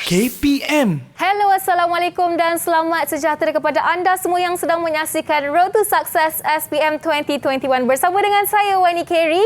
KPM. Hello, Assalamualaikum dan selamat sejahtera kepada anda semua yang sedang menyaksikan Road to Success SPM 2021 bersama dengan saya, Wani Kerry.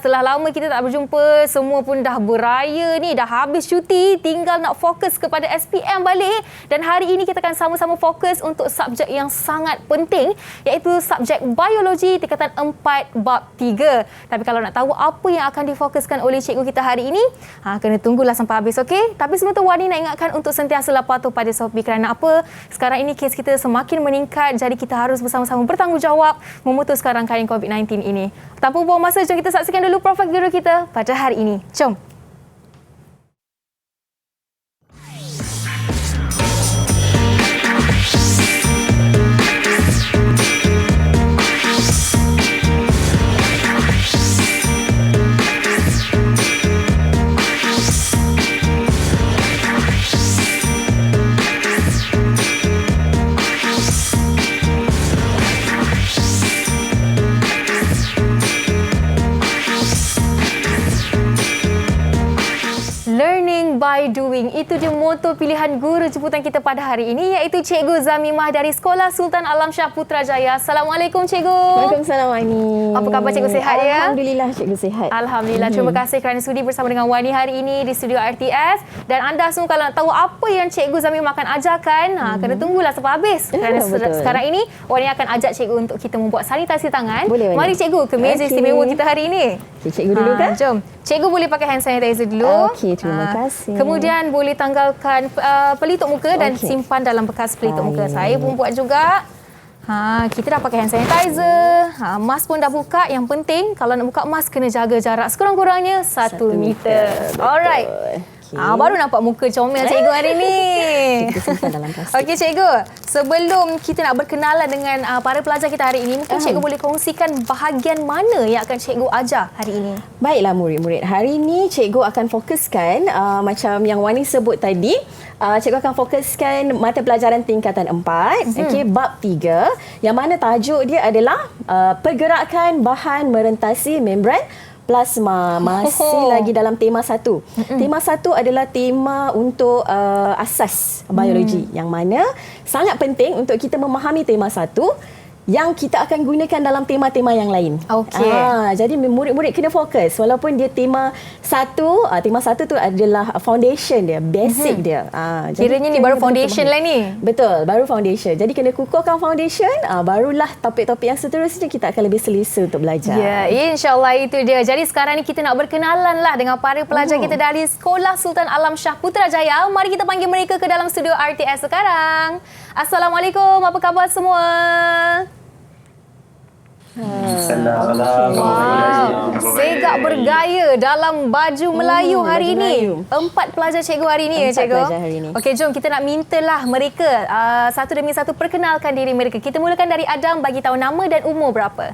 Setelah lama kita tak berjumpa, semua pun dah beraya ni, dah habis cuti, tinggal nak fokus kepada SPM balik. Dan hari ini kita akan sama-sama fokus untuk subjek yang sangat penting, iaitu subjek biologi tingkatan 4 bab 3. Tapi kalau nak tahu apa yang akan difokuskan oleh cikgu kita hari ini, kena tunggulah sampai habis, okey? Tapi sebelum tu, Wani nak ingatkan untuk sentiasa patuh pada SOP. Kerana apa? Sekarang ini kes kita semakin meningkat, jadi kita harus bersama-sama bertanggungjawab memutuskan rangkaian COVID-19 ini. Tanpa buang masa, jom kita saksikan dulu Perfect Guru kita pada hari ini. Jom! By doing. Itu dia moto pilihan guru jemputan kita pada hari ini, iaitu Cikgu Zamimah dari Sekolah Sultan Alamsyah Putrajaya. Assalamualaikum Cikgu. Waalaikumsalam Wani. Apa khabar Cikgu, sihat ya? Alhamdulillah Cikgu sihat. Alhamdulillah. Terima kasih kerana sudi bersama dengan Wani hari ini di studio RTS. Dan anda semua kalau nak tahu apa yang Cikgu Zamimah akan ajarkan, kena tunggulah sampai habis. Kerana sekarang ini Wani akan ajak Cikgu untuk kita membuat sanitasi tangan. Boleh, mari Cikgu ke meja istimewa kita hari ini. Cikgu dulu kan? Jom. Cikgu boleh pakai hand sanitizer dulu. Okey, terima kasih. Kemudian boleh tanggalkan pelitup muka dan simpan dalam bekas pelitup muka. Saya pun buat juga. Kita dah pakai hand sanitizer. Mask pun dah buka. Yang penting kalau nak buka mask kena jaga jarak sekurang-kurangnya 1 meter. Alright. Baru nampak muka comel Cikgu hari ni. Kita simpan dalam plastik. Okey Cikgu, sebelum kita nak berkenalan dengan para pelajar kita hari ini, mungkin Cikgu boleh kongsikan bahagian mana yang akan Cikgu ajar hari ini? Baiklah murid-murid, hari ini Cikgu akan fokuskan macam yang Wani sebut tadi, Cikgu akan fokuskan mata pelajaran tingkatan 4, okey, bab 3, yang mana tajuk dia adalah pergerakan bahan merentasi membran plasma. Masih lagi dalam tema 1. Tema 1 adalah tema untuk asas biologi, yang mana sangat penting untuk kita memahami tema 1 yang kita akan gunakan dalam tema-tema yang lain. Okey. Jadi murid-murid kena fokus walaupun dia tema 1, tema 1 tu adalah foundation dia, basic dia. Kiranya ni baru foundation lah ni. Betul, baru foundation. Jadi kena kukuhkan foundation, barulah topik-topik yang seterusnya kita akan lebih selesa untuk belajar. Ya, insya-Allah itu dia. Jadi sekarang ni kita nak berkenalan lah dengan para pelajar kita dari Sekolah Sultan Alamsyah Putrajaya. Mari kita panggil mereka ke dalam studio RTS sekarang. Assalamualaikum, apa khabar semua? Assalamualaikum. Segak bergaya dalam baju Melayu hari ini. 4 pelajar Cikgu hari ini, ya Cikgu? 4 pelajar hari ini. Okey, jom kita nak mintalah mereka satu demi satu perkenalkan diri mereka. Kita mulakan dari Adam, bagi tahu nama dan umur berapa.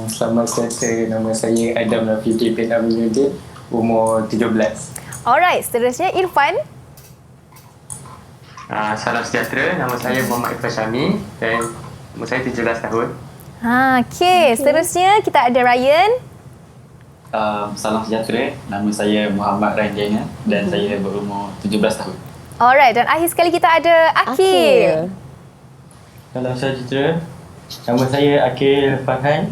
Selamat sejahtera, nama saya Adam Rafiqi bin Aminuddin, umur 17. Alright, seterusnya Irfan. Salam sejahtera, nama saya Muhammad Irfan Syami dan umur saya 17 tahun. Okey, seterusnya kita ada Ryan. Salam sejahtera, nama saya Muhammad Ryan Jaina dan saya berumur 17 tahun. Alright, dan akhir sekali kita ada Akil. Salam sejahtera, nama saya Akil Farhan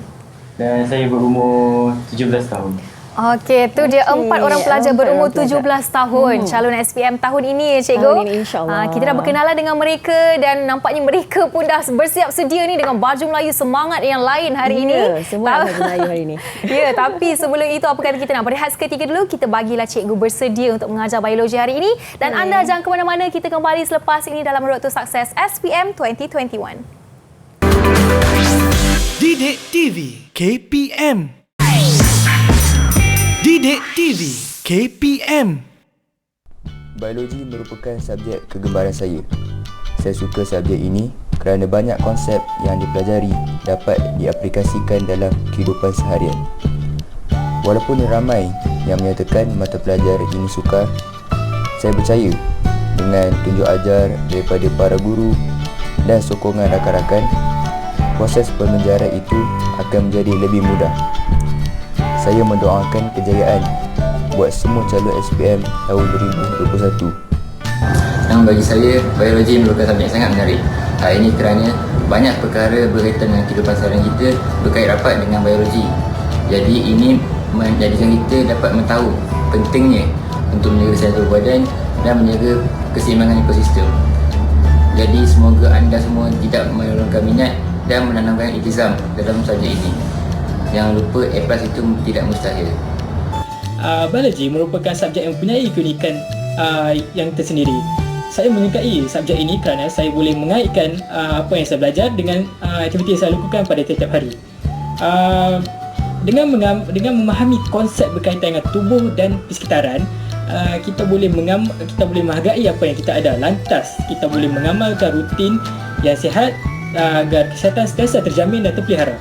dan saya berumur 17 tahun. Okey, tu dia 4 orang pelajar berumur 17 tahun. Calon SPM tahun ini, ya Cikgu. Tahun ini, insya-Allah. Kita dah berkenalan dengan mereka dan nampaknya mereka pun dah bersiap sedia ni dengan baju Melayu semangat yang lain hari ini. Semua baju Melayu hari ini. Ya, tapi sebelum itu apa kata kita nak berehat seketika dulu, kita bagilah Cikgu bersedia untuk mengajar biologi hari ini. Dan anda jangan ke mana-mana, kita kembali selepas ini dalam Road to Success SPM 2021. Didik TV KPM. Didik TV KPM. Biologi merupakan subjek kegemaran saya. Saya suka subjek ini kerana banyak konsep yang dipelajari dapat diaplikasikan dalam kehidupan seharian. Walaupun ramai yang menyatakan mata pelajar ini sukar, saya percaya dengan tunjuk ajar daripada para guru dan sokongan rakan-rakan, proses pengejaran itu akan menjadi lebih mudah. Saya mendoakan kejayaan buat semua calon SPM tahun 2021. Yang bagi saya, biologi merupakan subjek sangat menarik. Ini kerana banyak perkara berkaitan dengan kehidupan seharian kita berkait rapat dengan biologi. Jadi ini menjadikan kita dapat mengetahui pentingnya untuk menjaga kesihatan tubuh badan dan menjaga keseimbangan ekosistem. Jadi semoga anda semua tidak menurunkan minat dan menanamkan iltizam dalam subjek ini. Jangan lupa A+ itu tidak mustahil. Biologi merupakan subjek yang mempunyai keunikan yang tersendiri. Saya menyukai subjek ini kerana saya boleh mengaitkan apa yang saya belajar dengan aktiviti yang saya lakukan pada setiap hari. Dengan memahami konsep berkaitan dengan tubuh dan persekitaran, kita boleh menghargai apa yang kita ada. Lantas kita boleh mengamalkan rutin yang sihat agar kesihatan sentiasa terjamin dan terpelihara.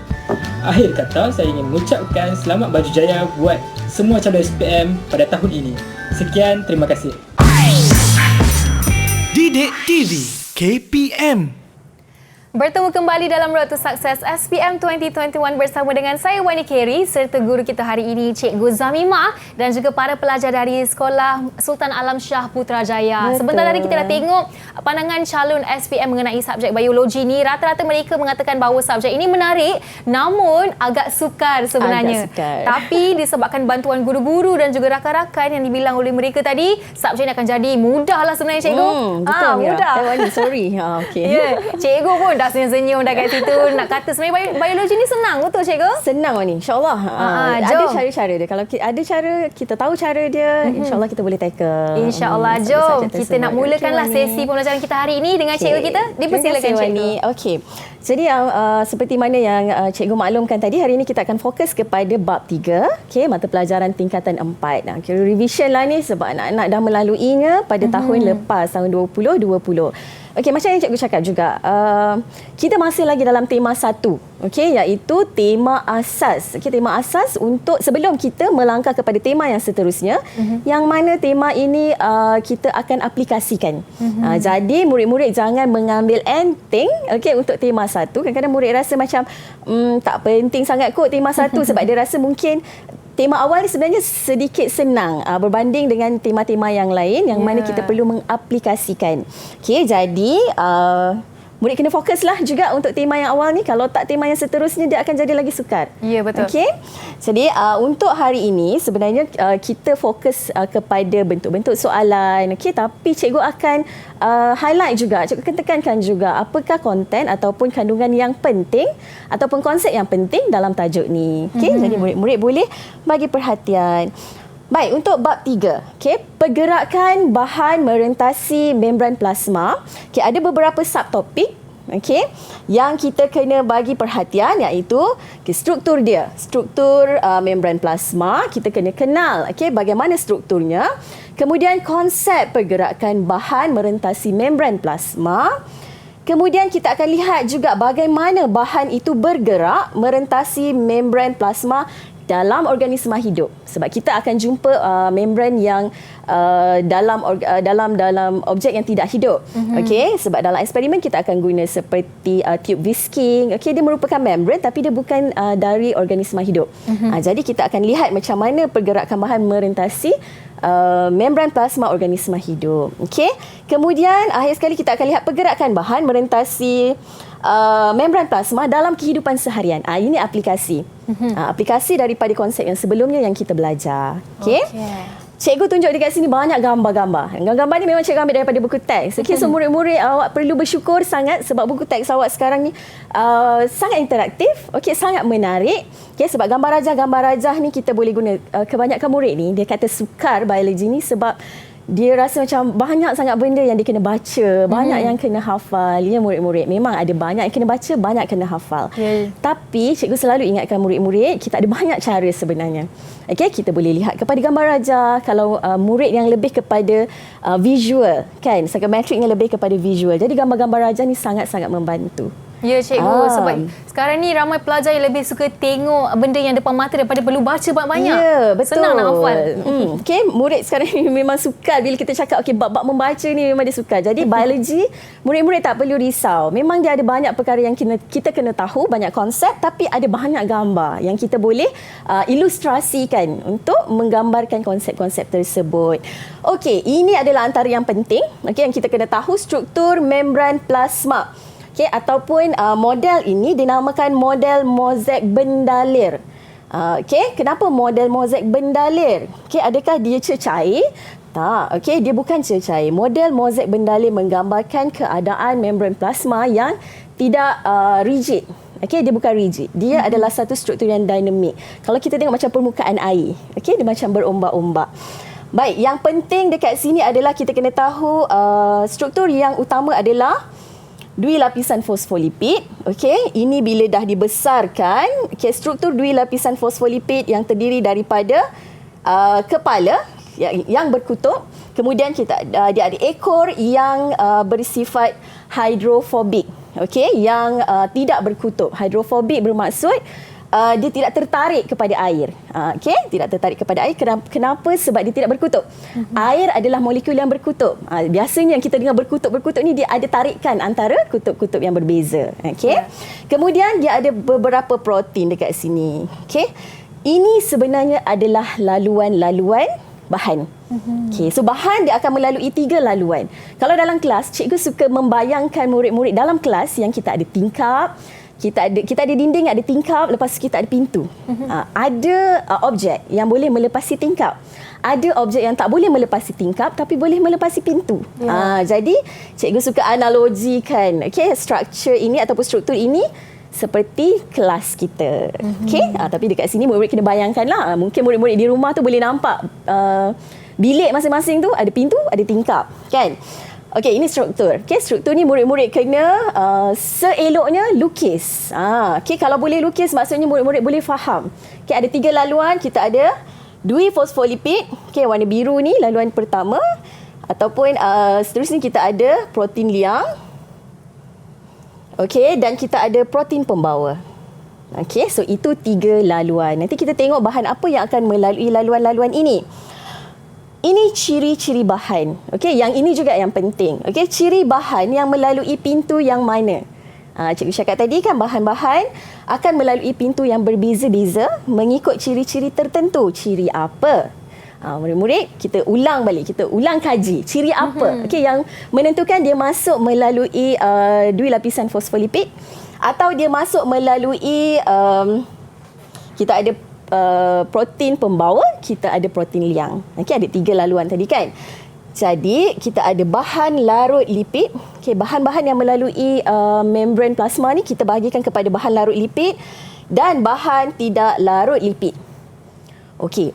Akhir kata, saya ingin mengucapkan selamat baju jaya buat semua calon SPM pada tahun ini. Sekian, terima kasih. Didik TV KPM. Bertemu kembali dalam Road to Success SPM 2021 bersama dengan saya Wani Kerry serta guru kita hari ini Cikgu Zamimah dan juga para pelajar dari Sekolah Sultan Alam Shah Putrajaya. Betul. Sebentar tadi kita dah tengok pandangan calon SPM mengenai subjek biologi ni. Rata-rata mereka mengatakan bahawa subjek ini menarik namun agak sukar sebenarnya. Agak sukar. Tapi disebabkan bantuan guru-guru dan juga rakan-rakan yang dibilang oleh mereka tadi, subjek ini akan jadi mudah lah sebenarnya Cikgu. Betul, Mira. Mudah. Wani, sorry. Okay. Ya, Cikgu pun dah senyum-senyum dah kat situ. Nak kata sebenarnya biologi ni senang betul Cikgu? Senang ni, insyaAllah. Ada jom. cara-cara dia. Kalau ada cara, kita tahu cara dia, insyaAllah kita boleh tackle. InsyaAllah. Jom kita nak mulakanlah sesi pembelajaran kita hari ini dengan cikgu kita. Dipersilakan cikgu. Okey. Jadi seperti mana yang cikgu maklumkan tadi, hari ini kita akan fokus kepada bab 3, mata pelajaran tingkatan 4. Kira revision lah ni sebab anak-anak dah melaluinya pada tahun lepas, tahun 2020. Okey, macam yang cikgu cakap juga, kita masih lagi dalam tema 1, iaitu tema asas. Tema asas untuk sebelum kita melangkah kepada tema yang seterusnya, yang mana tema ini kita akan aplikasikan. Jadi murid-murid jangan mengambil enteng untuk tema 1. Kadang-kadang murid rasa macam tak penting sangat kot tema 1 sebab dia rasa mungkin tema awal ni sebenarnya sedikit senang berbanding dengan tema-tema yang lain yang mana kita perlu mengaplikasikan. Jadi murid kena fokuslah juga untuk tema yang awal ni. Kalau tak, tema yang seterusnya dia akan jadi lagi sukar. Ya, betul. Jadi untuk hari ini sebenarnya kita fokus kepada bentuk-bentuk soalan. Tapi cikgu akan highlight juga, cikgu akan tekankan juga apakah konten ataupun kandungan yang penting ataupun konsep yang penting dalam tajuk ni. Jadi murid-murid boleh bagi perhatian. Baik, untuk bab 3, pergerakan bahan merentasi membran plasma. Ada beberapa subtopik yang kita kena bagi perhatian, iaitu struktur dia. Struktur membran plasma, kita kena kenal bagaimana strukturnya. Kemudian konsep pergerakan bahan merentasi membran plasma. Kemudian kita akan lihat juga bagaimana bahan itu bergerak merentasi membran plasma dalam organisma hidup, sebab kita akan jumpa membran yang dalam objek yang tidak hidup. Sebab dalam eksperimen kita akan guna seperti tube whisking. Dia merupakan membran tapi dia bukan dari organisma hidup. Jadi kita akan lihat macam mana pergerakan bahan merentasi membran plasma organisma hidup. Kemudian akhir sekali kita akan lihat pergerakan bahan merentasi membran plasma dalam kehidupan seharian. Ini aplikasi. Aplikasi daripada konsep yang sebelumnya yang kita belajar. Cikgu tunjuk dekat sini banyak gambar-gambar. Gambar ni memang cikgu ambil daripada buku teks. So murid-murid awak perlu bersyukur sangat sebab buku teks awak sekarang ni sangat interaktif, sangat menarik. Sebab gambar rajah ni kita boleh guna. Kebanyakan murid ni dia kata sukar biologi ni sebab dia rasa macam banyak sangat benda yang dia kena baca, banyak yang kena hafal. Ya murid-murid, memang ada banyak yang kena baca, banyak kena hafal. Tapi cikgu selalu ingatkan murid-murid, kita ada banyak cara sebenarnya. Kita boleh lihat kepada gambar rajah. Kalau murid yang lebih kepada visual, psychometric yang lebih kepada visual. Jadi gambar-gambar rajah ni sangat-sangat membantu. Ya cikgu, sebab sekarang ni ramai pelajar yang lebih suka tengok benda yang depan mata daripada perlu baca banyak-banyak. Ya, betul. Senang nak hafal. Okey, murid sekarang ni memang suka bila kita cakap bab-bab membaca ni memang dia suka. Jadi biologi, murid-murid tak perlu risau. Memang dia ada banyak perkara yang kita kena tahu, banyak konsep, tapi ada banyak gambar yang kita boleh ilustrasikan untuk menggambarkan konsep-konsep tersebut. Okey, ini adalah antara yang penting, yang kita kena tahu struktur membran plasma. Ataupun model ini dinamakan model mozaik bendalir. Kenapa model mozaik bendalir? Adakah dia cecair? Tak. Dia bukan cecair. Model mozaik bendalir menggambarkan keadaan membran plasma yang tidak rigid. Dia bukan rigid. Dia adalah satu struktur yang dinamik. Kalau kita tengok macam permukaan air, dia macam berombak-ombak. Baik, yang penting dekat sini adalah kita kena tahu struktur yang utama adalah dui lapisan fosfolipid. Ini bila dah dibesarkan, struktur dui lapisan fosfolipid yang terdiri daripada kepala yang berkutub. Kemudian dia ada ekor yang bersifat hidrofobik. Yang tidak berkutub. Hidrofobik bermaksud dia tidak tertarik kepada air. Tidak tertarik kepada air. Kenapa? Sebab dia tidak berkutub. Air adalah molekul yang berkutub. Biasanya yang kita dengar berkutub-berkutub ni dia ada tarikan antara kutub-kutub yang berbeza. Kemudian dia ada beberapa protein dekat sini. Ini sebenarnya adalah laluan-laluan bahan. So bahan dia akan melalui 3 laluan. Kalau dalam kelas, cikgu suka membayangkan murid-murid dalam kelas yang kita ada tingkap, kita ada dinding, ada tingkap, lepas tu kita ada pintu. Ada objek yang boleh melepasi tingkap. Ada objek yang tak boleh melepasi tingkap tapi boleh melepasi pintu. Jadi cikgu suka analogikan structure ini ataupun struktur ini seperti kelas kita. Tapi dekat sini murid-murid kena bayangkanlah. Mungkin murid-murid di rumah tu boleh nampak bilik masing-masing tu ada pintu, ada tingkap, kan? Ini struktur. Struktur ni murid-murid kena seeloknya lukis. Kalau boleh lukis maksudnya murid-murid boleh faham. Ada 3 laluan. Kita ada dui fosfolipid. Warna biru ni laluan pertama. Ataupun seterusnya kita ada protein liang. Dan kita ada protein pembawa. So itu 3 laluan. Nanti kita tengok bahan apa yang akan melalui laluan-laluan ini. Ini ciri-ciri bahan. Yang ini juga yang penting. Ciri bahan yang melalui pintu yang mana? Cikgu cakap tadi kan bahan-bahan akan melalui pintu yang berbeza-beza mengikut ciri-ciri tertentu. Ciri apa? Murid-murid, kita ulang balik. Kita ulang kaji. Ciri apa? Yang menentukan dia masuk melalui dui lapisan fosfolipid atau dia masuk melalui kita ada protein pembawa, kita ada protein liang. Ada 3 laluan tadi kan. Jadi kita ada bahan larut lipid. Bahan-bahan yang melalui membran plasma ni kita bahagikan kepada bahan larut lipid dan bahan tidak larut lipid.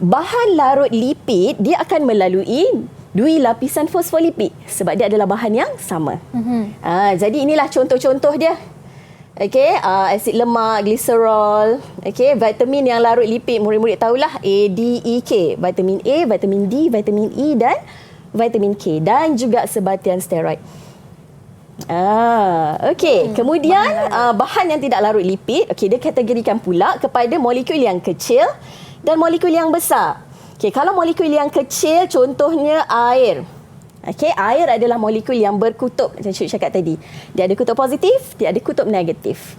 Bahan larut lipid dia akan melalui dui lapisan fosfolipid sebab dia adalah bahan yang sama. Jadi inilah contoh-contoh dia. Asid lemak, gliserol, vitamin yang larut lipid murid-murid tahulah A, D, E, K. Vitamin A, vitamin D, vitamin E dan vitamin K dan juga sebatian steroid. Kemudian bahan yang tidak larut lipid, dia kategorikan pula kepada molekul yang kecil dan molekul yang besar. Kalau molekul yang kecil contohnya air. Air adalah molekul yang berkutub macam cikgu cakap tadi. Dia ada kutub positif, dia ada kutub negatif.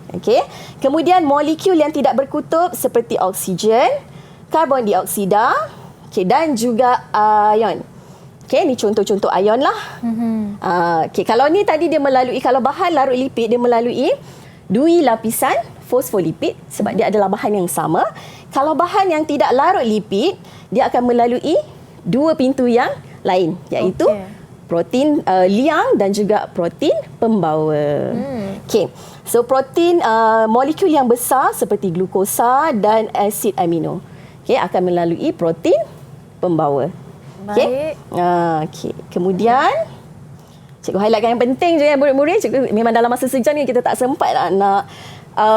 Kemudian molekul yang tidak berkutub seperti oksigen, karbon dioksida, dan juga ion. Ni contoh-contoh ion lah. Kalau ni tadi dia melalui, kalau bahan larut lipid dia melalui dui lapisan fosfolipid sebab dia adalah bahan yang sama. Kalau bahan yang tidak larut lipid, dia akan melalui 2 pintu yang lain, iaitu protein liang dan juga protein pembawa. So protein molekul yang besar seperti glukosa dan asid amino akan melalui protein pembawa. Kemudian cikgu highlightkan yang penting je murid-murid. Cikgu memang dalam masa sejam ni kita tak sempat nak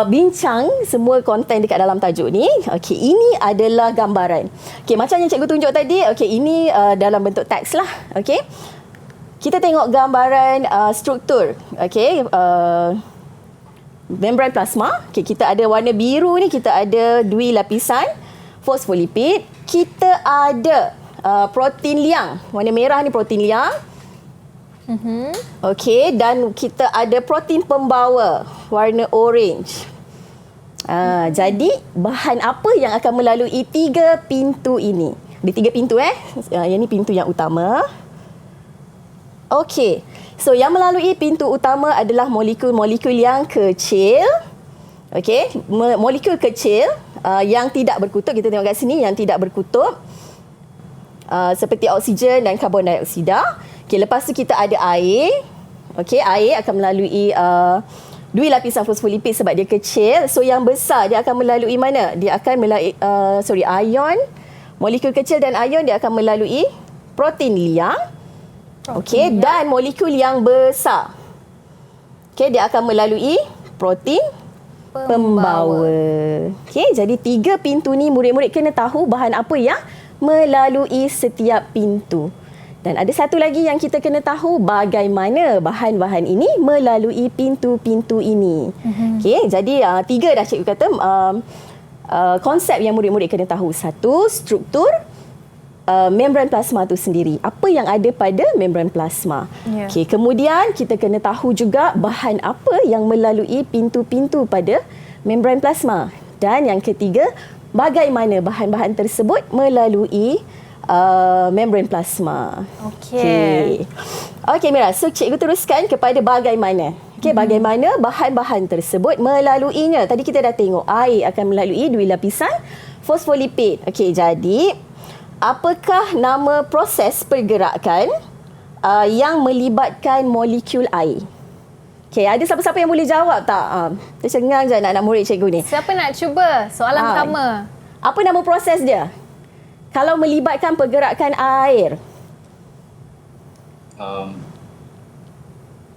bincang semua konten dekat dalam tajuk ni. Ini adalah gambaran. Macam yang cikgu tunjuk tadi, ini dalam bentuk teks lah. Kita tengok gambaran struktur. membran plasma. Okey, kita ada warna biru ni, kita ada dui lapisan fosfolipid. Kita ada protein liang. Warna merah ni protein liang. Okey, dan kita ada protein pembawa warna orange. Jadi bahan apa yang akan melalui 3 pintu ini? Ada 3 pintu Yang ni pintu yang utama. Okey. So yang melalui pintu utama adalah molekul-molekul yang kecil. Okey, molekul kecil yang tidak berkutub. Kita tengok kat sini yang tidak berkutub. Seperti oksigen dan karbon dioksida. Okey, lepas tu kita ada air. Okey, air akan melalui dua lapisan fosfolipid sebab dia kecil. So yang besar dia akan melalui mana? Dia akan melalui ion. Molekul kecil dan ion dia akan melalui protein liang. Okey, dan molekul yang besar. Okey, dia akan melalui protein pembawa. Okey, jadi 3 pintu ni murid-murid kena tahu bahan apa yang melalui setiap pintu. Dan ada satu lagi yang kita kena tahu, bagaimana bahan-bahan ini melalui pintu-pintu ini. Okey, jadi 3 dah cikgu kata konsep yang murid-murid kena tahu. 1, struktur membran plasma itu sendiri. Apa yang ada pada membran plasma. Okey, kemudian kita kena tahu juga bahan apa yang melalui pintu-pintu pada membran plasma. Dan yang ketiga, bagaimana bahan-bahan tersebut melalui membran plasma. Okey. Okey Mira, so cikgu teruskan kepada bagaimana. Okey, bagaimana bahan-bahan tersebut melaluinya. Tadi kita dah tengok air akan melalui dua lapisan fosfolipid. Okey, jadi apakah nama proses pergerakan yang melibatkan molekul air? Okey, ada siapa-siapa yang boleh jawab tak? Tercengang je anak-anak murid cikgu ni. Siapa nak cuba soalan pertama? Apa nama proses dia? Kalau melibatkan pergerakan air.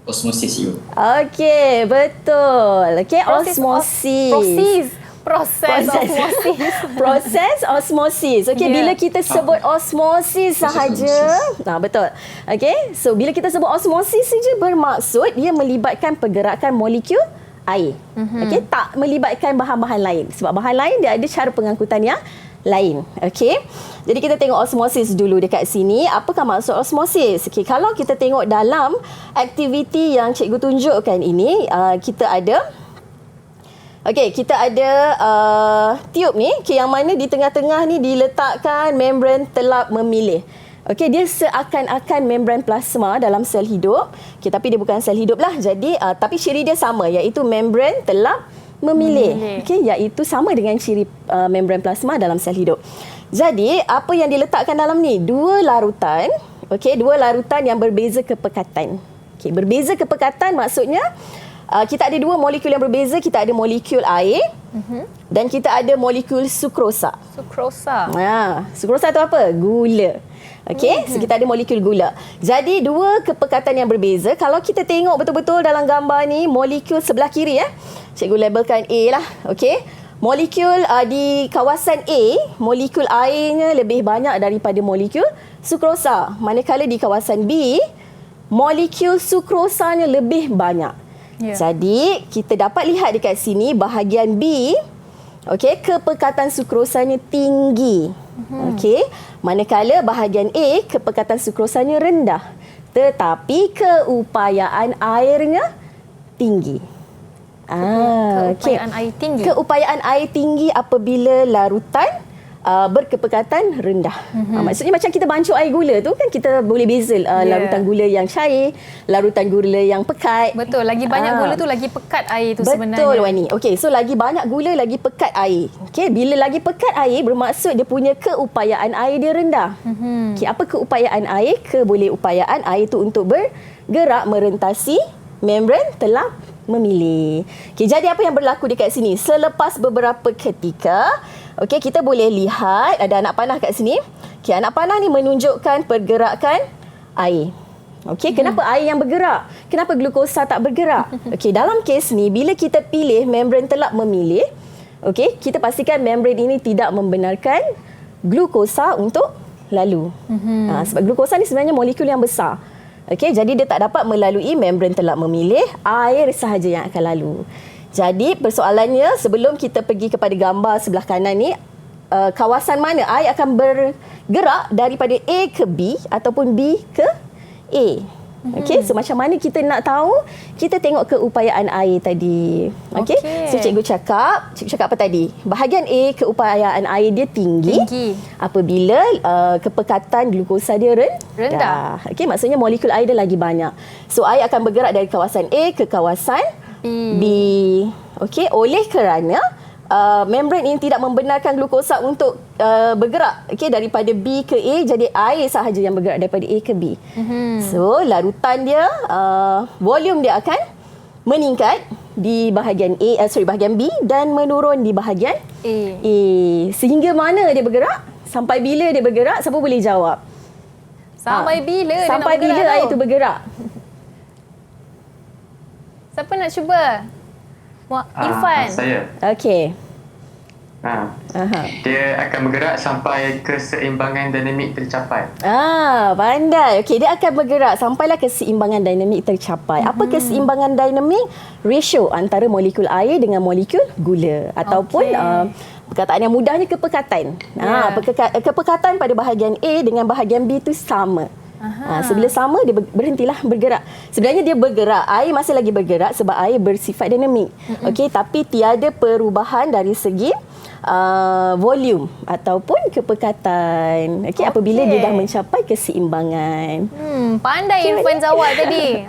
Osmosis you. Okey, betul. Okey, osmosis. Proses osmosis. Proses osmosis. Okey, bila kita sebut osmosis sahaja. Betul. Okey, so bila kita sebut osmosis saja bermaksud dia melibatkan pergerakan molekul air. Okey, tak melibatkan bahan-bahan lain. Sebab bahan lain dia ada cara pengangkutan yang lain. Okey. Jadi kita tengok osmosis dulu dekat sini. Apakah maksud osmosis? Okey, kalau kita tengok dalam aktiviti yang cikgu tunjukkan ini, kita ada tiup ni, yang mana di tengah-tengah ni diletakkan membran telap memilih. Okey, dia seakan-akan membran plasma dalam sel hidup. Okey, tapi dia bukan sel hidup lah. Jadi tapi ciri dia sama, iaitu membran telap memilih. Okey, iaitu sama dengan ciri membran plasma dalam sel hidup. Jadi, apa yang diletakkan dalam ni? 2 larutan. Okey, 2 larutan yang berbeza kepekatan. Okey, berbeza kepekatan maksudnya kita ada 2 molekul yang berbeza. Kita ada molekul air dan kita ada molekul sukrosa. Sukrosa tu apa? Gula. Okey, so kita ada molekul gula. Jadi 2 kepekatan yang berbeza. Kalau kita tengok betul-betul dalam gambar ni, molekul sebelah kiri cikgu labelkan A lah. Okey. Molekul di kawasan A, molekul airnya lebih banyak daripada molekul sukrosa. Manakala di kawasan B, molekul sukrosanya lebih banyak. Jadi, kita dapat lihat dekat sini bahagian B, okey, kepekatan sukrosanya tinggi. Okey, manakala bahagian A, kepekatan sukrosanya rendah. Tetapi keupayaan airnya tinggi. Keupayaan air tinggi. Keupayaan air tinggi apabila larutan berkepekatan rendah. Maksudnya macam kita bancuk air gula tu kan, kita boleh beza larutan gula yang cair, larutan gula yang pekat. Betul, lagi banyak gula tu lagi pekat air tu sebenarnya. Betul Wani. Okey, so lagi banyak gula lagi pekat air. Okey, bila lagi pekat air bermaksud dia punya keupayaan air dia rendah. Okey, apa keupayaan air? Kebolehupayaan air tu untuk bergerak merentasi membran telap memilih. Okey, jadi apa yang berlaku dekat sini? Selepas beberapa ketika, okey, kita boleh lihat ada anak panah kat sini. Okey, anak panah ni menunjukkan pergerakan air. Okey, kenapa air yang bergerak? Kenapa glukosa tak bergerak? Okey, dalam kes ni bila kita pilih membran telap memilih, okey, kita pastikan membran ini tidak membenarkan glukosa untuk lalu. Sebab glukosa ni sebenarnya molekul yang besar. Okey, jadi dia tak dapat melalui membran telap memilih, air sahaja yang akan lalu. Jadi persoalannya sebelum kita pergi kepada gambar sebelah kanan ni, kawasan mana air akan bergerak daripada A ke B ataupun B ke A. Okey, so macam mana kita nak tahu? Kita tengok keupayaan air tadi. Okey. So cikgu cakap apa tadi? Bahagian A keupayaan air dia tinggi. Apabila kepekatan glukosa dia rendah. Okey, maksudnya molekul air dia lagi banyak. So air akan bergerak dari kawasan A ke kawasan B. Okey, oleh kerana membran ini tidak membenarkan glukosa untuk bergerak daripada B ke A, jadi air sahaja yang bergerak daripada A ke B. So larutan dia, volume dia akan meningkat di bahagian bahagian B dan menurun di bahagian A. Sehingga mana dia bergerak? Sampai bila dia bergerak? Siapa boleh jawab? Sampai bila dia sampai nak bergerak bila air itu bergerak? Siapa nak cuba? Irfan. Saya. Okey. Dia akan bergerak sampai keseimbangan dinamik tercapai. Pandai. Okey, dia akan bergerak sampailah keseimbangan dinamik tercapai. Apa keseimbangan dinamik? Ratio antara molekul air dengan molekul gula ataupun perkataan yang mudahnya kepekatan. Kepekatan pada bahagian A dengan bahagian B itu sama. So bila sama dia berhentilah bergerak. Sebenarnya dia bergerak, air masih lagi bergerak sebab air bersifat dinamik. Okey, tapi tiada perubahan dari segi volume ataupun kepekatan. Okey, apabila dia dah mencapai keseimbangan. Pandai Irfan jawab tadi.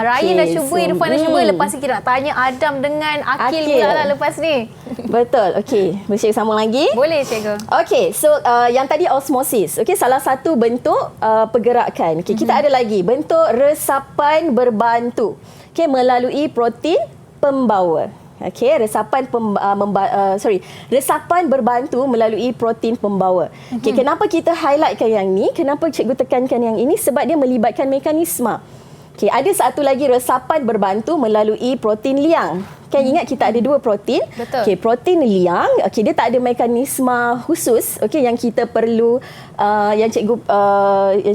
Ryan dah cuba, Irfan dah cuba. Lepas ni kita nak tanya Adam dengan Akil pula lah lepas ni. Betul. Okey, boleh sambung lagi? Boleh, cikgu. Okey, so yang tadi osmosis. Okey, salah satu bentuk pergerakan. Okey, kita ada lagi bentuk resapan berbantu. Okey, melalui protein pembawa. Okey, resapan berbantu melalui protein pembawa. Okey, kenapa kita highlightkan yang ni? Kenapa cikgu tekankan yang ini? Sebab dia melibatkan mekanisme. Okey, ada satu lagi resapan berbantu melalui protein liang. Kan ingat kita ada dua protein. Okey, protein liang, okey, dia tak ada mekanisme khusus, okey, yang kita perlu yang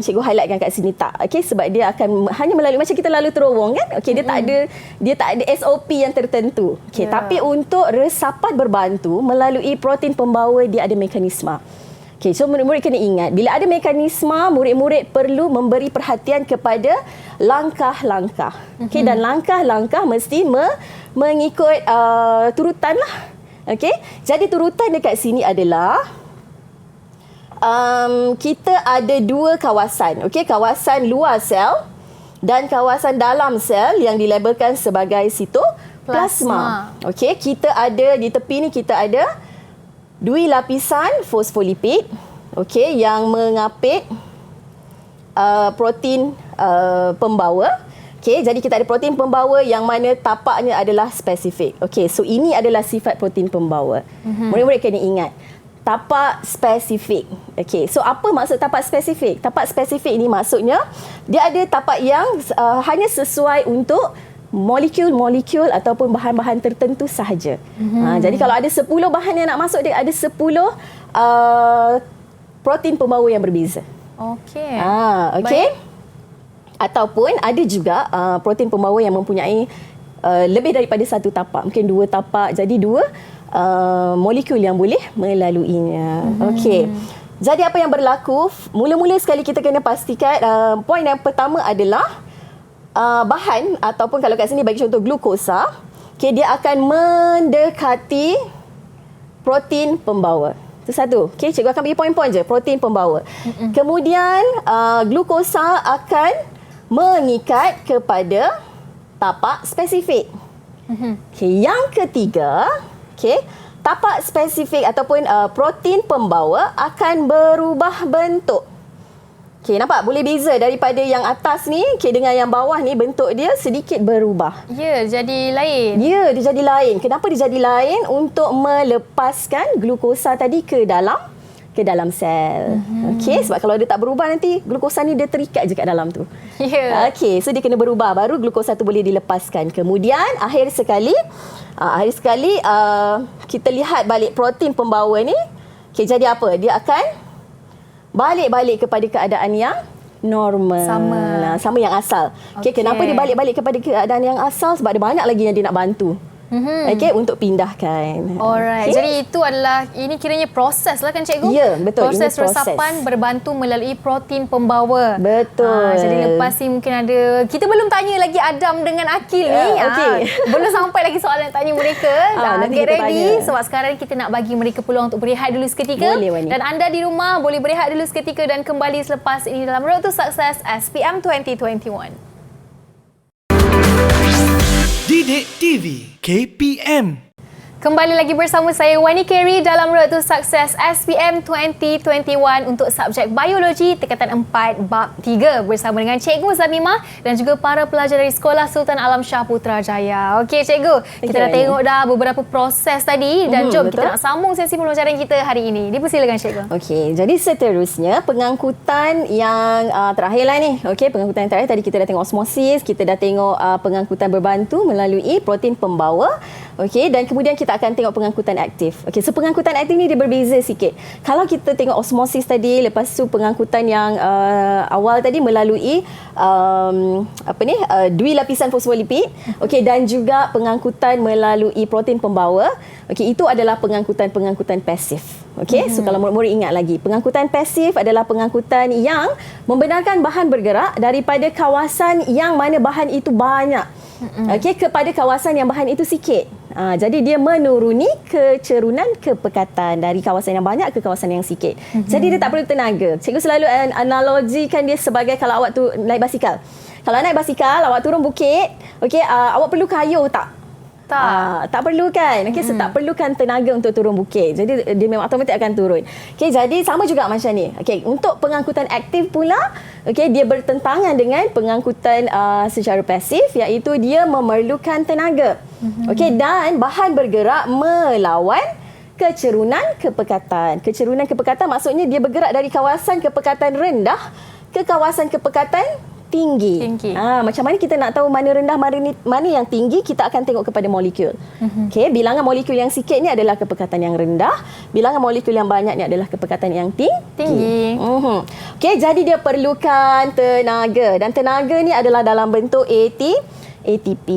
cikgu highlightkan kat sini tak. Okey, sebab dia akan hanya melalui macam kita lalu terowong kan. Okey, dia tak ada SOP yang tertentu. Okey, tapi untuk resapan berbantu melalui protein pembawa dia ada mekanisme. Okey, so murid-murid kena ingat, bila ada mekanisme, murid-murid perlu memberi perhatian kepada langkah-langkah. Okey, dan langkah-langkah mesti mengikut turutan lah. Okey, jadi turutan dekat sini adalah kita ada dua kawasan. Okey, kawasan luar sel dan kawasan dalam sel yang dilabelkan sebagai sitoplasma. Okey, kita ada di tepi ni kita ada dua lapisan fosfolipid, okey, yang mengapit protein pembawa. Okey, jadi kita ada protein pembawa yang mana tapaknya adalah spesifik. Okey, so ini adalah sifat protein pembawa. Murid-murid kena ingat, tapak spesifik. Okey, so apa maksud tapak spesifik? Tapak spesifik ini maksudnya dia ada tapak yang hanya sesuai untuk molekul-molekul ataupun bahan-bahan tertentu sahaja. Jadi kalau ada 10 bahan yang nak masuk, dia ada 10 protein pembawa yang berbeza. Okey. Okey. Ataupun ada juga protein pembawa yang mempunyai lebih daripada satu tapak, mungkin 2 tapak. Jadi 2 molekul yang boleh melaluinya. Okey. Jadi apa yang berlaku? Mula-mula sekali kita kena pastikan poin yang pertama adalah bahan ataupun kalau kat sini bagi contoh glukosa, okay, dia akan mendekati protein pembawa. Itu satu. Okay, cikgu akan bagi poin-poin je, protein pembawa. Kemudian glukosa akan mengikat kepada tapak spesifik. Okay, yang ketiga, okay, tapak spesifik ataupun protein pembawa akan berubah bentuk. Okey, nampak? Boleh beza daripada yang atas ni dengan yang bawah ni, bentuk dia sedikit berubah. Ya, jadi lain. Ya, dia jadi lain. Kenapa dia jadi lain? Untuk melepaskan glukosa tadi ke dalam sel. Okey, sebab kalau dia tak berubah nanti glukosa ni dia terikat je kat dalam tu. Ya. Okey, so dia kena berubah baru glukosa tu boleh dilepaskan. Kemudian akhir sekali kita lihat balik protein pembawa ni. Okey, jadi apa? Dia akan balik-balik kepada keadaan yang normal. Sama yang asal. Okey, kenapa dia balik-balik kepada keadaan yang asal? Sebab ada banyak lagi yang dia nak bantu. Okey, untuk pindahkan. Alright. Okey? Jadi itu adalah, ini kiranya proses lah kan cikgu? Ya, betul. Proses Ini proses. resapan berbantu melalui protein pembawa. Betul. Jadi lepas ni mungkin ada, kita belum tanya lagi Adam dengan Akil ni. Okey. Belum sampai lagi soalan nak tanya mereka. Nanti Get kita ready tanya. sebab sekarang kita nak bagi mereka peluang untuk berehat dulu seketika. Boleh, Wani. Dan anda di rumah boleh berehat dulu seketika dan kembali selepas ini dalam Road to Success SPM 2021. Didik TV KPM. Kembali lagi bersama saya Wani Carey dalam Road to Success SPM 2021 untuk subjek Biologi tingkatan 4 bab 3 bersama dengan Cikgu Zamimah dan juga para pelajar dari Sekolah Sultan Alam Shah Putrajaya. Okey Cikgu, kita dah Wani. tengok dah beberapa proses tadi dan jom betul. kita nak sambung sesi pembelajaran kita hari ini. Dipersilakan Cikgu. Okey, jadi seterusnya pengangkutan yang terakhir lah ni. Okey, pengangkutan yang terakhir tadi kita dah tengok osmosis, kita dah tengok pengangkutan berbantu melalui protein pembawa. Okey, dan kemudian kita akan tengok pengangkutan aktif. Okey, so pengangkutan aktif ni dia berbeza sikit. Kalau kita tengok osmosis tadi, lepas tu pengangkutan yang awal tadi melalui dui lapisan fosfolipid. Okey, dan juga pengangkutan melalui protein pembawa. Okey, itu adalah pengangkutan pasif. Okey, so kalau murid-murid ingat lagi, pengangkutan pasif adalah pengangkutan yang membenarkan bahan bergerak daripada kawasan yang mana bahan itu banyak. Okey, kepada kawasan yang bahan itu sikit. Jadi dia menuruni kecerunan kepekatan dari kawasan yang banyak ke kawasan yang sikit. Jadi dia tak perlu tenaga. Cikgu selalu analogikan dia sebagai kalau awak tu naik basikal. Kalau naik basikal, awak turun bukit, okey, awak perlu kayuh tak? Tak perlu kan? Okey, so tak perlukan tenaga untuk turun bukit. Jadi dia memang otomatik akan turun. Okey, jadi sama juga macam ni. Okey, untuk pengangkutan aktif pula, okey, dia bertentangan dengan pengangkutan secara pasif, iaitu dia memerlukan tenaga. Okey, dan bahan bergerak melawan kecerunan kepekatan. Kecerunan kepekatan maksudnya dia bergerak dari kawasan kepekatan rendah ke kawasan kepekatan tinggi. Macam mana kita nak tahu mana rendah, mana yang tinggi? Kita akan tengok kepada molekul. Okey, bilangan molekul yang sikit ni adalah kepekatan yang rendah, bilangan molekul yang banyak ni adalah kepekatan yang tinggi. Okey, jadi dia perlukan tenaga dan tenaga ni adalah dalam bentuk ATP.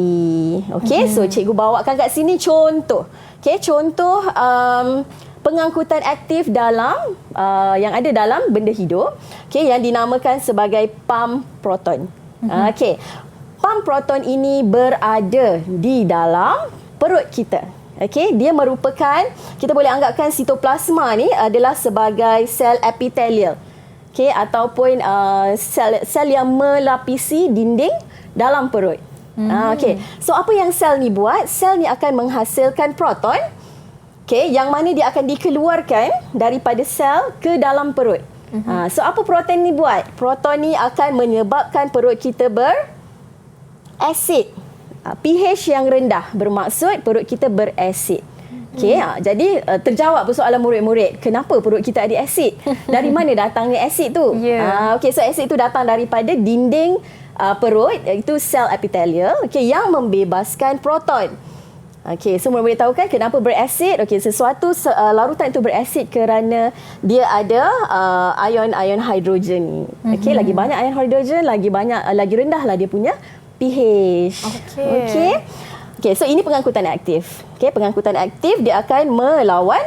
Okey, so cikgu bawakan kat sini contoh. Okey, contoh pengangkutan aktif dalam yang ada dalam benda hidup, okey, yang dinamakan sebagai pam proton. Okey, pam proton ini berada di dalam perut kita. Okey, dia merupakan, kita boleh anggapkan sitoplasma ni adalah sebagai sel epitelial. Okey, ataupun sel yang melapisi dinding dalam perut. Okey, so apa yang sel ni buat? Sel ni akan menghasilkan proton. Okey, yang mana dia akan dikeluarkan daripada sel ke dalam perut. So apa proton ni buat? Proton ni akan menyebabkan perut kita berasid. pH yang rendah bermaksud perut kita berasid. Okey, jadi terjawab persoalan murid-murid, kenapa perut kita ada asid? Dari mana datangnya asid tu? Okey, so asid tu datang daripada dinding perut, iaitu sel epitelial, okey, yang membebaskan proton. Okey, so murid-murid tahu kan kenapa berasid? Okey, sesuatu larutan itu berasid kerana dia ada ion-ion hidrogen. Okey, lagi banyak ion hidrogen, lagi rendahlah dia punya pH. Okey. Okey, so ini pengangkutan aktif. Okey, pengangkutan aktif dia akan melawan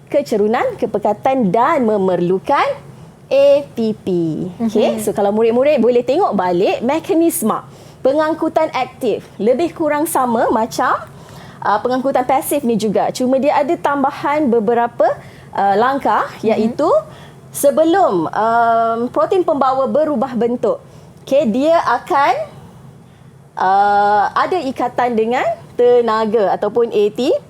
kecerunan kepekatan dan memerlukan ATP. Okey, so kalau murid-murid boleh tengok balik mekanisme pengangkutan aktif lebih kurang sama macam pengangkutan pasif ni juga. Cuma dia ada tambahan beberapa langkah, iaitu sebelum protein pembawa berubah bentuk, okay, dia akan ada ikatan dengan tenaga ataupun ATP.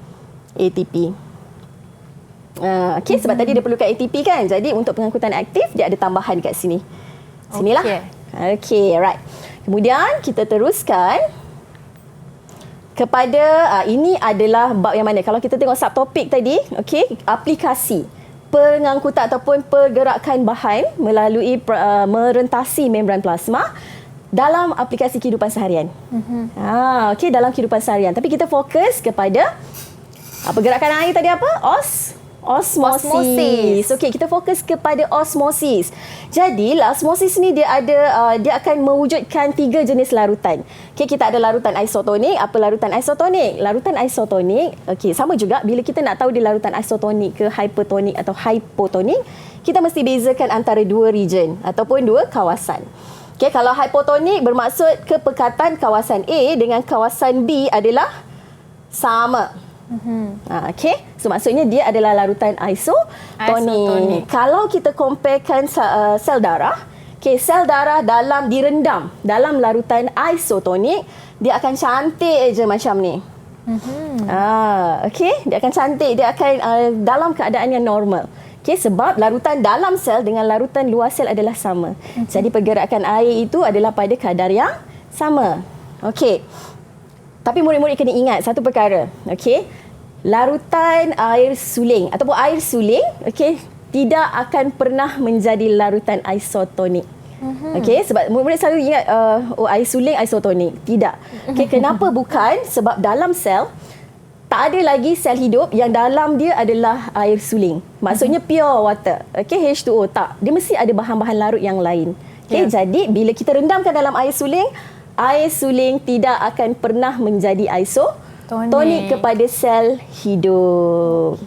Okay, sebab tadi dia perlukan ATP kan. Jadi untuk pengangkutan aktif dia ada tambahan kat sini. Sinilah. Okay, right. Kemudian kita teruskan kepada ini adalah bab yang mana? Kalau kita tengok subtopik tadi, okey, aplikasi pengangkutan ataupun pergerakan bahan melalui merentasi membran plasma dalam aplikasi kehidupan seharian. Okey, dalam kehidupan seharian. Tapi kita fokus kepada pergerakan air tadi apa? Osmosis. Okey, kita fokus kepada osmosis. Jadi, osmosis ni dia akan mewujudkan 3 jenis larutan. Okey, kita ada larutan isotonik. Apa larutan isotonik? Larutan isotonik, okey, sama juga bila kita nak tahu dia larutan isotonik ke hypertonik atau hypotonik, kita mesti bezakan antara 2 region ataupun 2 kawasan. Okey, kalau hypotonik bermaksud kepekatan kawasan A dengan kawasan B adalah sama. Okey, so maksudnya dia adalah larutan isotonik. Kalau kita comparekan sel darah, okey, sel darah direndam dalam larutan isotonik, dia akan cantik je macam ni. Okey, dia akan cantik, dia akan dalam keadaan yang normal. Okey, sebab larutan dalam sel dengan larutan luar sel adalah sama. Jadi pergerakan air itu adalah pada kadar yang sama. Okey. Tapi murid-murid kena ingat satu perkara, okey. Larutan air suling ataupun air suling, okey, tidak akan pernah menjadi larutan isotonik. Okey, sebab murid-murid selalu ingat air suling isotonik. Tidak. Okey, kenapa bukan? Sebab dalam sel tak ada lagi sel hidup yang dalam dia adalah air suling. Maksudnya pure water. Okey, H2O tak. Dia mesti ada bahan-bahan larut yang lain. Okey, jadi bila kita rendamkan dalam air suling tidak akan pernah menjadi isotonik kepada sel hidup.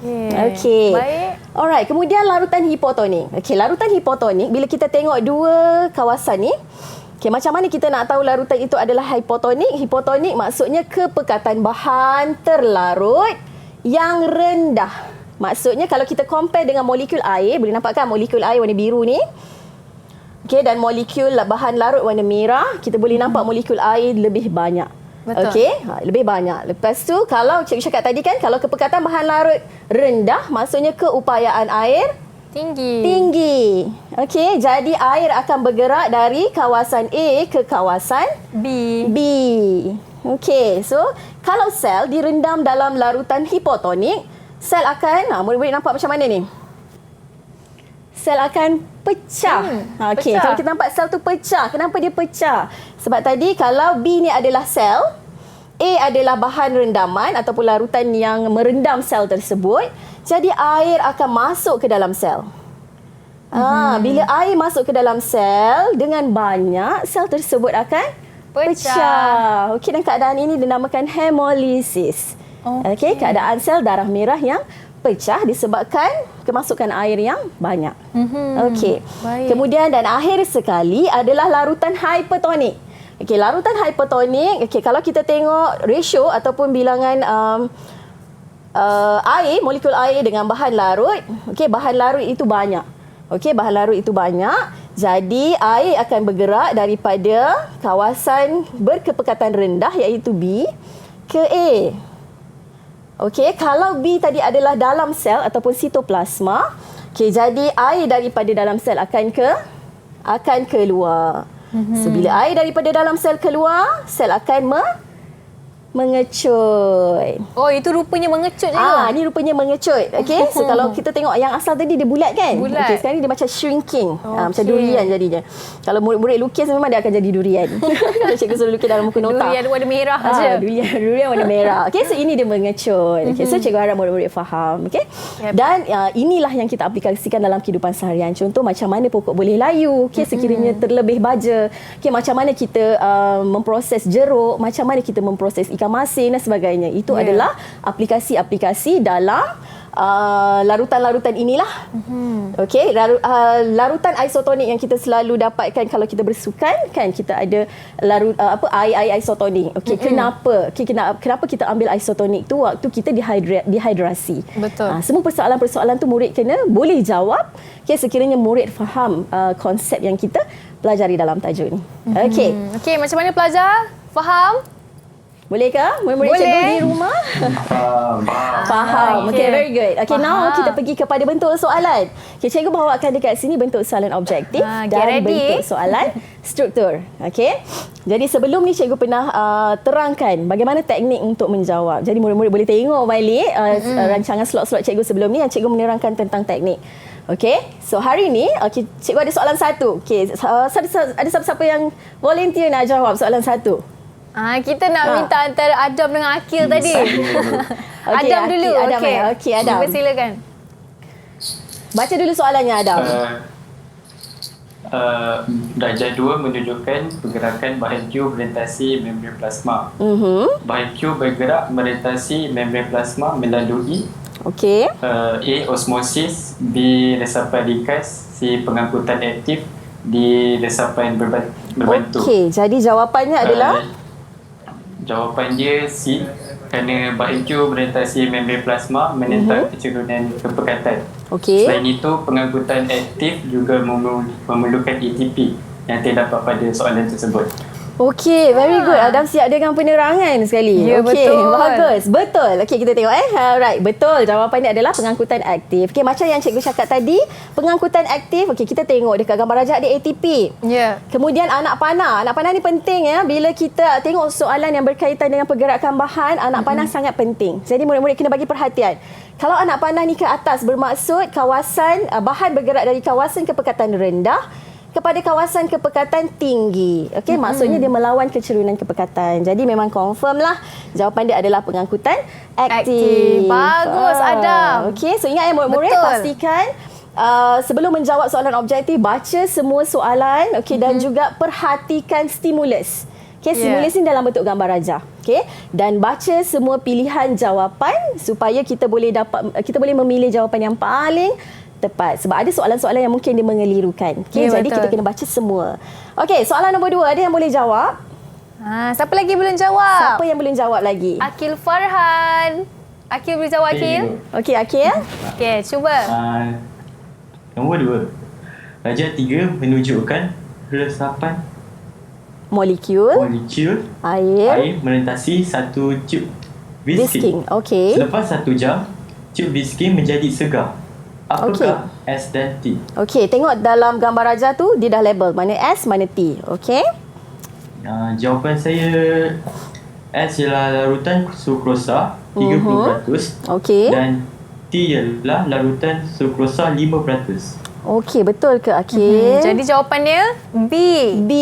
Okey. Baik. Alright, kemudian larutan hipotonik. Okey, larutan hipotonik bila kita tengok 2 kawasan ni, okey, macam mana kita nak tahu larutan itu adalah hipotonik? Hipotonik maksudnya kepekatan bahan terlarut yang rendah. Maksudnya kalau kita compare dengan molekul air, boleh nampak kan molekul air warna biru ni? Okey, dan molekul bahan larut warna merah, kita boleh nampak molekul air lebih banyak. Betul. Okey, lebih banyak. Lepas tu kalau cikgu cakap tadi kan, kalau kepekatan bahan larut rendah, maksudnya keupayaan air tinggi. Okey, jadi air akan bergerak dari kawasan A ke kawasan B. Okey, so kalau sel direndam dalam larutan hipotonik, sel akan, murid-murid nampak macam mana ni? Sel akan pecah. Okey, kalau kita nampak sel tu pecah, kenapa dia pecah? Sebab tadi kalau B ni adalah sel, A adalah bahan rendaman ataupun larutan yang merendam sel tersebut, jadi air akan masuk ke dalam sel. Bila air masuk ke dalam sel dengan banyak, sel tersebut akan pecah. Okey, dan keadaan ini dinamakan hemolisis. Okey, keadaan sel darah merah yang pecah disebabkan kemasukan air yang banyak. Okey. Kemudian dan akhir sekali adalah larutan hypertonik. Okey, larutan hypertonik, okey, kalau kita tengok ratio ataupun bilangan air, molekul air dengan bahan larut, okey, bahan larut itu banyak. Okey, bahan larut itu banyak. Jadi air akan bergerak daripada kawasan berkepekatan rendah iaitu B ke A. Okey, kalau B tadi adalah dalam sel ataupun sitoplasma, okey, jadi air daripada dalam sel akan keluar. So bila air daripada dalam sel keluar, sel akan mengecut. Oh, itu rupanya mengecut juga. Ni rupanya mengecut. Okey, so kalau kita tengok yang asal tadi dia bulat kan? Bulat. Okey, sekarang ni dia macam shrinking. Macam durian jadinya. Kalau murid-murid lukis memang dia akan jadi durian. Kalau cikgu suruh lukis dalam muka nota. Durian warna merah saja. Durian warna merah. Okey, so ini dia mengecut. Okey, so cikgu harap murid-murid faham. Okey. Dan inilah yang kita aplikasikan dalam kehidupan seharian. Contoh macam mana pokok boleh layu. Okey, sekiranya terlebih baja. Okey, macam mana kita memproses jeruk, macam mana kita memproses ikan masin dan sebagainya. Itu adalah aplikasi-aplikasi dalam larutan-larutan inilah. Okey, larutan isotonik yang kita selalu dapatkan kalau kita bersukan kan, kita ada air isotonik. Okey, kenapa? Kenapa kita ambil isotonik tu waktu kita dehidrasi? Betul. Semua persoalan-persoalan tu murid kena boleh jawab. Okey, sekiranya murid faham konsep yang kita pelajari dalam tajuk ni. Okey. Okey, macam mana pelajar? Faham? Boleh ke? Murid-murid cikgu di rumah? Faham. Okay, very good. Okay, now kita pergi kepada bentuk soalan. Okay, cikgu bawakan dekat sini bentuk soalan objektif dan bentuk soalan struktur. Okay. Jadi sebelum ni cikgu pernah terangkan bagaimana teknik untuk menjawab. Jadi murid-murid boleh tengok balik rancangan slot-slot cikgu sebelum ni yang cikgu menerangkan tentang teknik. Okey, so hari ni cikgu ada soalan satu. Okey, ada siapa-siapa yang volunteer nak jawab soalan satu? Kita nak minta antara Adam dengan Akil tadi. Okay, Adam dulu. Okey, Adam. Cuba silakan. Baca dulu soalannya, Adam. Darjah 2 menunjukkan pergerakan bahan Q melintasi membran plasma. Bahan Q bergerak melintasi membran plasma melalui Okey. A. Osmosis, B. Resapan likas, C. Pengangkutan aktif, D. Resapan berbantu. Okey, jadi jawapannya adalah Jawapan dia C. Kerana bahan Q melintasi membran plasma menentang kecerunan kepekatan. okey. Selain itu, pengangkutan aktif juga memerlukan ATP yang terdapat pada soalan tersebut. Okey, very good. Adam siap dengan penerangan sekali. Ya, Okey, betul. bagus. Betul. Okey, kita tengok Alright, betul. Jawapannya adalah pengangkutan aktif. Okey, macam yang cikgu cakap tadi, pengangkutan aktif. Okey, kita tengok dekat gambar rajak ada ATP. Ya. Kemudian anak panah. Anak panah ni penting ya. Bila kita tengok soalan yang berkaitan dengan pergerakan bahan, anak panah sangat penting. Jadi murid-murid kena bagi perhatian. Kalau anak panah ni ke atas bermaksud kawasan bahan bergerak dari kawasan kepekatan rendah kepada kawasan kepekatan tinggi. Okey, maksudnya dia melawan kecerunan kepekatan. Jadi memang confirm lah jawapan dia adalah pengangkutan aktif. Bagus, Adam. Okey, so ingat ya murid-murid, Betul. pastikan sebelum menjawab soalan objektif, baca semua soalan, okey, dan juga perhatikan stimulus. Okey, stimulus ni dalam bentuk gambar rajah. Okey, dan baca semua pilihan jawapan supaya kita boleh memilih jawapan yang paling tepat. Sebab ada soalan-soalan yang mungkin dia mengelirukan. Okey, Ya, jadi betul. kita kena baca semua. Okey, soalan nombor 2, ada yang boleh jawab? Siapa lagi belum jawab? Siapa yang belum jawab lagi? Akil Farhan. Akil boleh jawab, Akil? Okey, Akil. Okey, cuba. Nombor 2. Darjah 3 menunjukkan resapan Molekul molekul air air melintasi satu tube whisking. whisking. Okey. Selepas 1 jam, tube whisking menjadi segar. Apakah S dan T? Okey, tengok dalam gambar rajah tu dia dah label mana S, mana T. Okey. Jawapan saya S ialah larutan sukrosa 30% Okey. dan T ialah larutan sukrosa 5%. Okey, betul ke Akil? Jadi jawapannya B. B.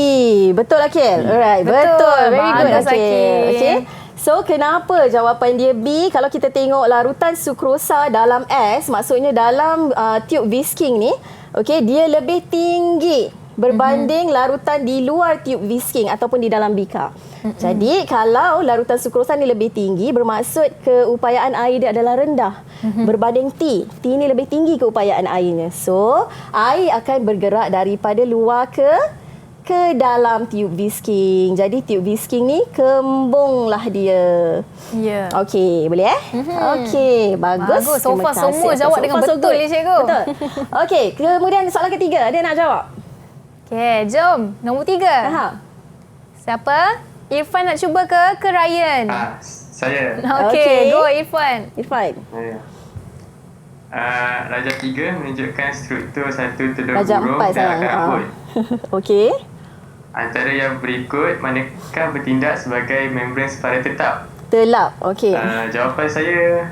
Betul Akil? Alright, Betul. betul. Very good Bagus, Akil. Akil. Okey. So, kenapa jawapan dia B? Kalau kita tengok larutan sukrosa dalam S, maksudnya dalam tube whisking ni, okey, dia lebih tinggi berbanding larutan di luar tube whisking ataupun di dalam bika. Jadi, kalau larutan sukrosa ni lebih tinggi, bermaksud keupayaan air dia adalah rendah berbanding T. T ni lebih tinggi keupayaan airnya. So, air akan bergerak daripada luar ke dalam tube whisking. Jadi tube whisking ni kembunglah dia. Ya. Okey, boleh Okey, bagus. Bagus. So Terima far kasih. semua jawab dengan So betul good. ni, cikgu. Betul. Okey, kemudian soalan ketiga, ada nak jawab? Okey, jom. Nombor 3. Aha. Siapa? Irfan nak cuba ke Ryan? Saya. Okey, go Irfan. Irfan. Darjah 3 menunjukkan struktur satu telur Darjah burung 4 dan sayang. akar rambut. Okey. Antara yang berikut, manakah bertindak sebagai membran separuh tetap? Telap. Okey. Jawapan saya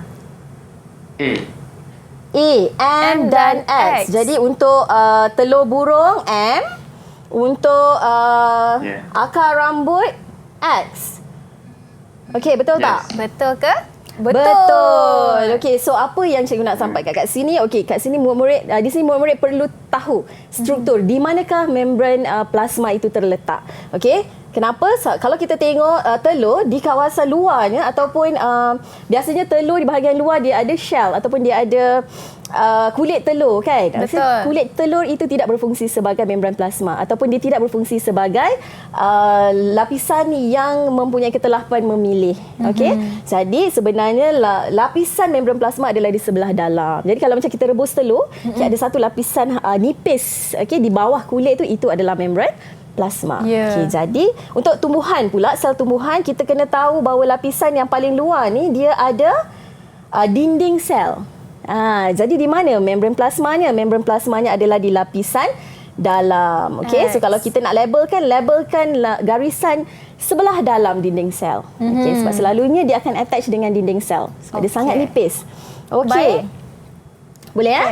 A. A, M dan X. Jadi untuk telur burung M, untuk akar rambut X. Okey, betul tak? Betul ke? Betul. Okey, so apa yang cikgu nak sampaikan kat sini? Okey, kat sini murid-murid di sini murid-murid perlu tahu struktur di manakah membran plasma itu terletak. Okey? Kenapa? Kalau kita tengok telur di kawasan luarnya ataupun biasanya telur di bahagian luar dia ada shell ataupun dia ada kulit telur kan. Betul. Kulit telur itu tidak berfungsi sebagai membran plasma ataupun dia tidak berfungsi sebagai lapisan yang mempunyai ketelapan memilih. Okey. Jadi sebenarnya lapisan membran plasma adalah di sebelah dalam. Jadi kalau macam kita rebus telur, ada satu lapisan nipis okey di bawah kulit itu adalah membran plasma. Okey, jadi untuk tumbuhan pula, sel tumbuhan, kita kena tahu bahawa lapisan yang paling luar ni dia ada dinding sel. Jadi di mana membran plasmanya? Membran plasmanya adalah di lapisan dalam. Okey, so kalau kita nak labelkan garisan sebelah dalam dinding sel. Okey, sebab selalunya dia akan attach dengan dinding sel. Sebab dia sangat nipis. Okey. Baik. Boleh ya?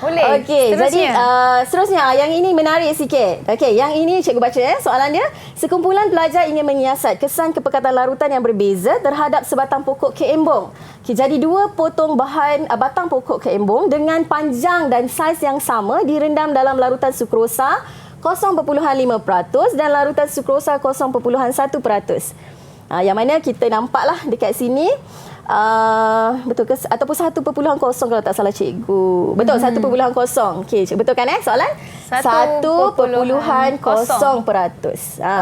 Boleh. Okey, jadi Seterusnya. seterusnya yang ini menarik sikit. Okey, yang ini cikgu baca soalan dia. Sekumpulan pelajar ingin menyiasat kesan kepekatan larutan yang berbeza terhadap sebatang pokok keembong. Okey, jadi 2 potong batang pokok keembong dengan panjang dan saiz yang sama direndam dalam larutan sukrosa 0.5% dan larutan sukrosa 0.1%. Yang mana kita nampaklah dekat sini betul ke ataupun 1.0 kalau tak salah cikgu. Betul 1.0. Okey, betul kan soalan? 1.0%.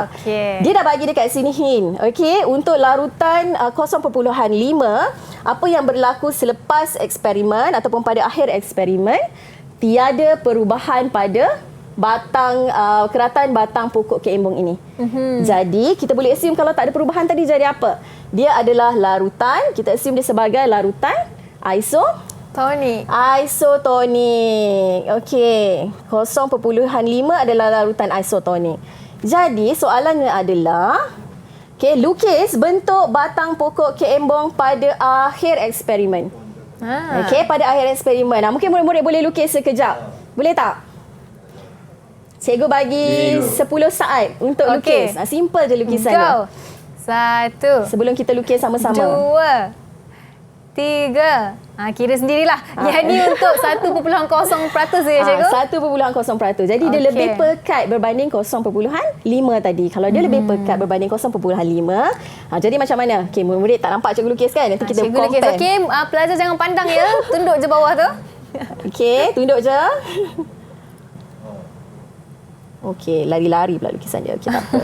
Okey. Dia dah bagi dekat sini hint. Okey, untuk larutan 0.5 apa yang berlaku selepas eksperimen ataupun pada akhir eksperimen tiada perubahan pada keratan batang pokok keembong ini. Jadi kita boleh assume kalau tak ada perubahan tadi jadi apa? Dia adalah larutan, kita assume dia sebagai larutan Tonic. isotonik. Okey, 0.5 adalah larutan isotonik. Jadi soalannya adalah lukis bentuk batang pokok keembong pada akhir eksperimen. Okey, pada akhir eksperimen. Mungkin murid-murid boleh lukis sekejap. Boleh tak? Cikgu bagi 10 saat untuk lukis. Simple je lukisan dia. 1. Sebelum kita lukis sama-sama. 2. 3. Kira sendirilah. Jadi untuk 1.0% saja cikgu. 1.0%. Jadi dia lebih pekat berbanding 0.5 tadi. Kalau dia lebih pekat berbanding 0.5, jadi macam mana? Okey, murid tak nampak cikgu lukis kan? Nanti kita Cikgu lukis. compare. Okey, pelajar jangan pandang ya. Tunduk je bawah tu. Okey, tunduk je. Okey, lari-lari pula lukisan dia. Okey, tak apa.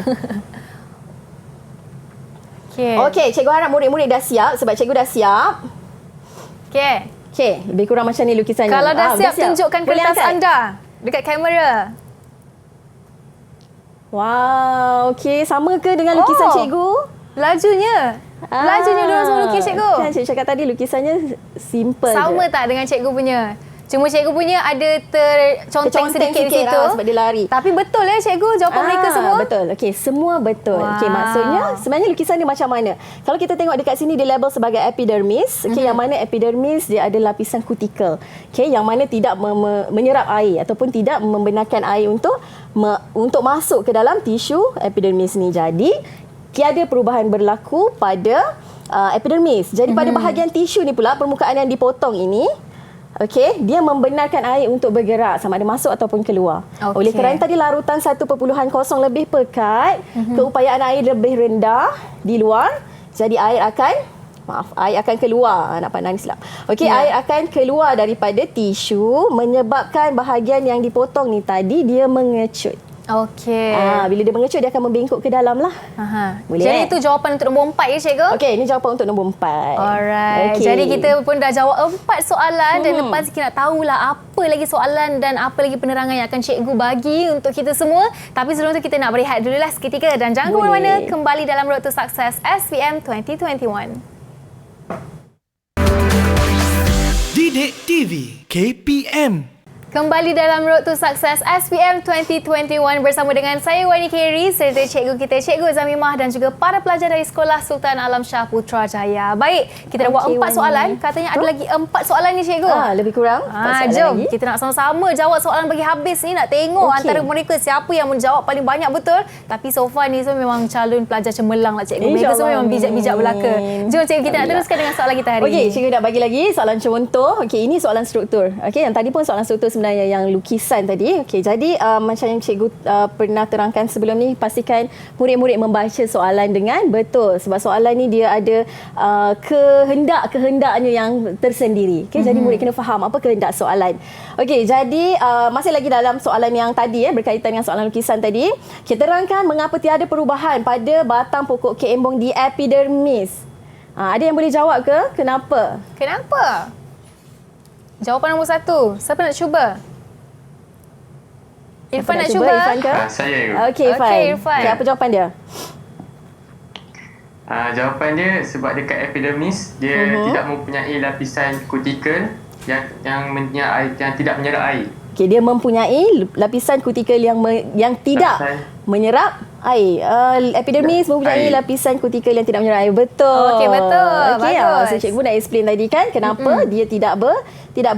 Okey, cikgu harap murid-murid dah siap sebab cikgu dah siap. Okey, lebih kurang macam ni lukisannya. Kalau dah siap, tunjukkan kertas anda dekat kamera. Wow, okey, sama ke dengan lukisan cikgu? Lajunya diorang semua lukis cikgu. Kan cikgu cakap tadi lukisannya simple Sama je. tak dengan cikgu punya? Cuma cikgu punya ada terconteng sedikit di situ. Sebab dia lari. Tapi betul ya cikgu jawapan mereka semua? Betul. Okey, semua betul. Wow. Okey, maksudnya sebenarnya lukisan dia macam mana? Kalau kita tengok dekat sini dia label sebagai epidermis. Okey, yang mana epidermis dia ada lapisan kutikel. Okey, yang mana tidak menyerap air ataupun tidak membenarkan air untuk masuk ke dalam tisu epidermis ni. Jadi, tiada perubahan berlaku pada epidermis. Jadi pada bahagian tisu ni pula permukaan yang dipotong ini okey, dia membenarkan air untuk bergerak sama ada masuk ataupun keluar. Oleh kerana tadi larutan 1.0 lebih pekat, keupayaan air lebih rendah di luar, jadi air akan keluar. Nak pandang silap. Okey, air akan keluar daripada tisu menyebabkan bahagian yang dipotong ni tadi dia mengecut. Okey. Bila dia mengecut dia akan membengkok ke dalam lah. Boleh. Jadi itu jawapan untuk nombor 4 ya cikgu? Okey, ini jawapan untuk nombor 4. Alright. Okay. Jadi kita pun dah jawab 4 soalan dan lepas kita nak tahulah apa lagi soalan dan apa lagi penerangan yang akan cikgu bagi untuk kita semua. Tapi sebelum tu kita nak berehat dululah seketika dan jangan ke mana-mana, kembali dalam Road to Success SPM 2021. Didik TV KPM. Kembali dalam Road to Success SPM 2021 bersama dengan saya Wani Kerry serta cikgu kita Cikgu Zamimah dan juga para pelajar dari Sekolah Sultan Alam Shah Putrajaya. Baik, kita dah buat 4 soalan. Katanya ada lagi 4 soalan ni cikgu. Lebih kurang 4 soalan jom lagi. kita nak sama-sama jawab soalan bagi habis ni. Nak tengok antara mereka siapa yang menjawab paling banyak betul. Tapi so far ni semua memang calon pelajar cemerlang lah cikgu. Mereka semua memang bijak-bijak belaka. Jom cikgu kita nak teruskan dengan soalan kita hari ini. Okey, cikgu nak bagi lagi soalan contoh. Okey, ini soalan struktur. Okey, yang tadi pun soalan struktur sebenarnya yang lukisan tadi. Okey, jadi macam yang cikgu pernah terangkan sebelum ni, pastikan murid-murid membaca soalan dengan betul sebab soalan ni dia ada kehendak-kehendaknya yang tersendiri. Okey, jadi murid kena faham apa kehendak soalan. Okey, jadi masih lagi dalam soalan yang tadi berkaitan dengan soalan lukisan tadi. Kita terangkan mengapa tiada perubahan pada batang pokok keembong di epidermis. Ada yang boleh jawab ke? Kenapa? Kenapa? Jawapan nombor 1. Siapa nak cuba? Irfan nak cuba? Irfan ke? Saya. Okey, Irfan. Okey, Irfan. Okay, apa jawapan dia? Jawapan dia sebab dekat epidermis dia tidak mempunyai lapisan kutikel yang tidak menyerap air. Okey, dia mempunyai lapisan kutikel yang tidak menyerap Air. Epidermis mempunyai lapisan kutikal yang tidak menyerap air. Betul. Okey, betul. Bagus. Bagus. So cikgu dah explain tadi kan kenapa dia tidak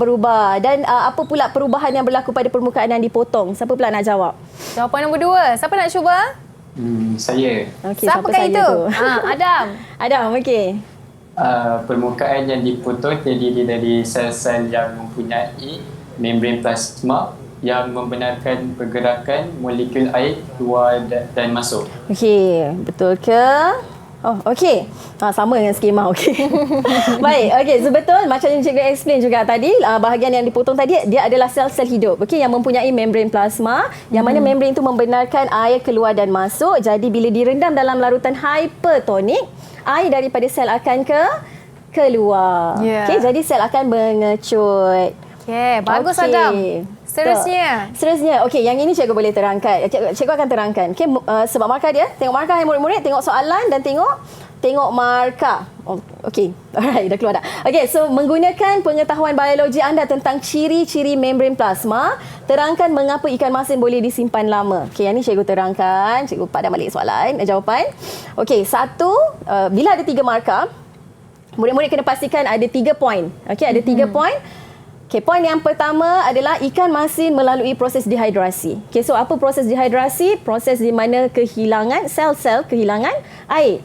berubah. Dan apa pula perubahan yang berlaku pada permukaan yang dipotong? Siapa pula nak jawab? Jawapan nombor 2. Siapa nak cuba? Saya. Okey, Siapakah saja itu? tu? Adam. Adam, okey. Permukaan yang dipotong terdiri dari sel-sel yang mempunyai membran plasma yang membenarkan pergerakan molekul air keluar dan masuk. Okey, betul ke? Oh, okey. Sama dengan skema, okey. Baik, okey. So, betul. Macam yang cikgu explain juga tadi, bahagian yang dipotong tadi, dia adalah sel-sel hidup. Okey, yang mempunyai membran plasma, yang mana membran itu membenarkan air keluar dan masuk. Jadi, bila direndam dalam larutan hypertonik, air daripada sel akan keluar. Yeah. Okey, jadi sel akan mengecut. Okey, bagus Okey. Adam. Seterusnya. Okey, yang ini cikgu boleh terangkan. Cikgu akan terangkan. Okey, sebab markah dia. Tengok markah hai murid-murid, tengok soalan dan tengok markah. Okey. Alright, dah keluar dah. Okey, so menggunakan pengetahuan biologi anda tentang ciri-ciri membran plasma, terangkan mengapa ikan masin boleh disimpan lama. Okey, yang ni cikgu terangkan. Cikgu padam balik soalan, jawapan. Okey, bila ada 3 markah, murid-murid kena pastikan ada 3 poin. Okey, ada 3 poin. Okey, poin yang pertama adalah ikan masin melalui proses dehidrasi. Okey, so apa proses dehidrasi? Proses di mana sel-sel kehilangan air.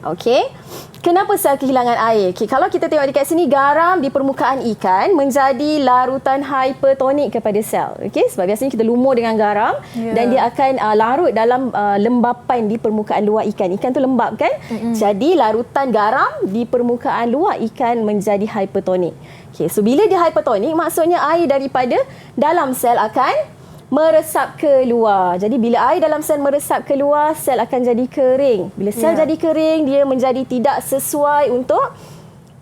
Okey. Kenapa sel kehilangan air? Okey, kalau kita tengok dekat sini, garam di permukaan ikan menjadi larutan hypertonik kepada sel. Okey, sebab biasanya kita lumur dengan garam dan dia akan larut dalam lembapan di permukaan luar ikan. Ikan tu lembap kan? Jadi larutan garam di permukaan luar ikan menjadi hypertonik. Okey, so bila dia hypertonik, maksudnya air daripada dalam sel akan meresap keluar. Jadi bila air dalam sel meresap keluar, sel akan jadi kering. Bila sel jadi kering, dia menjadi tidak sesuai untuk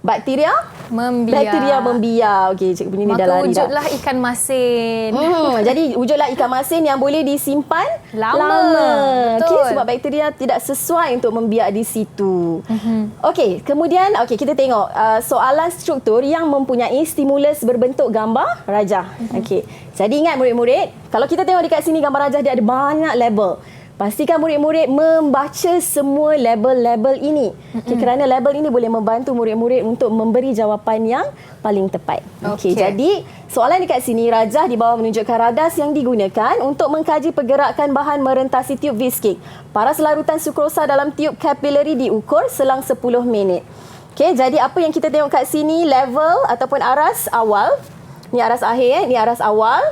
bakteria membiak. Okey, cikgu punya ni dah lari dah. Wujudlah ikan masin. Jadi wujudlah ikan masin yang boleh disimpan lama. Betul. Okey, sebab bakteria tidak sesuai untuk membiak di situ. Okey, kemudian kita tengok soalan struktur yang mempunyai stimulus berbentuk gambar rajah. Okey. Jadi ingat murid-murid, kalau kita tengok dekat sini gambar rajah dia ada banyak label. Pastikan murid-murid membaca semua label-label ini. Okay, kerana label ini boleh membantu murid-murid untuk memberi jawapan yang paling tepat. Okey, jadi soalan dekat sini, rajah di bawah menunjukkan radas yang digunakan untuk mengkaji pergerakan bahan merentasi tiub visking. Paras larutan sukrosa dalam tiub kapilari diukur selang 10 minit. Okey, jadi apa yang kita tengok kat sini, level ataupun aras awal. Ni aras akhir, ni aras awal.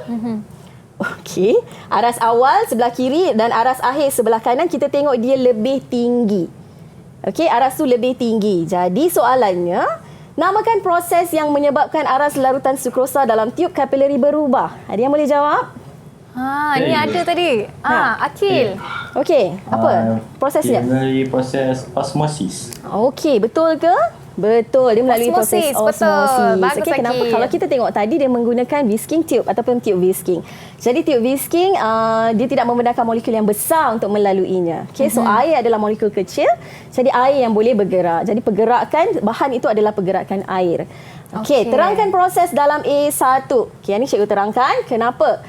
Okey, aras awal sebelah kiri dan aras akhir sebelah kanan kita tengok dia lebih tinggi. Okey, aras tu lebih tinggi. Jadi soalannya, namakan proses yang menyebabkan aras larutan sukrosa dalam tiub kapilari berubah. Ada yang boleh jawab? Ni ada tadi. Akil. Okey, apa prosesnya? Melalui proses osmosis. Okey, betul ke? Betul, dia melalui proses osmosis. Betul. Bagus, okey, kenapa? Kalau kita tengok tadi dia menggunakan whisking tube ataupun tube whisking. Jadi tube whisking dia tidak membenarkan molekul yang besar untuk melaluinya. Okey, so air adalah molekul kecil. Jadi air yang boleh bergerak. Jadi pergerakan bahan itu adalah pergerakan air. Okey, terangkan proses dalam A1. Okey, yang ni cikgu terangkan kenapa.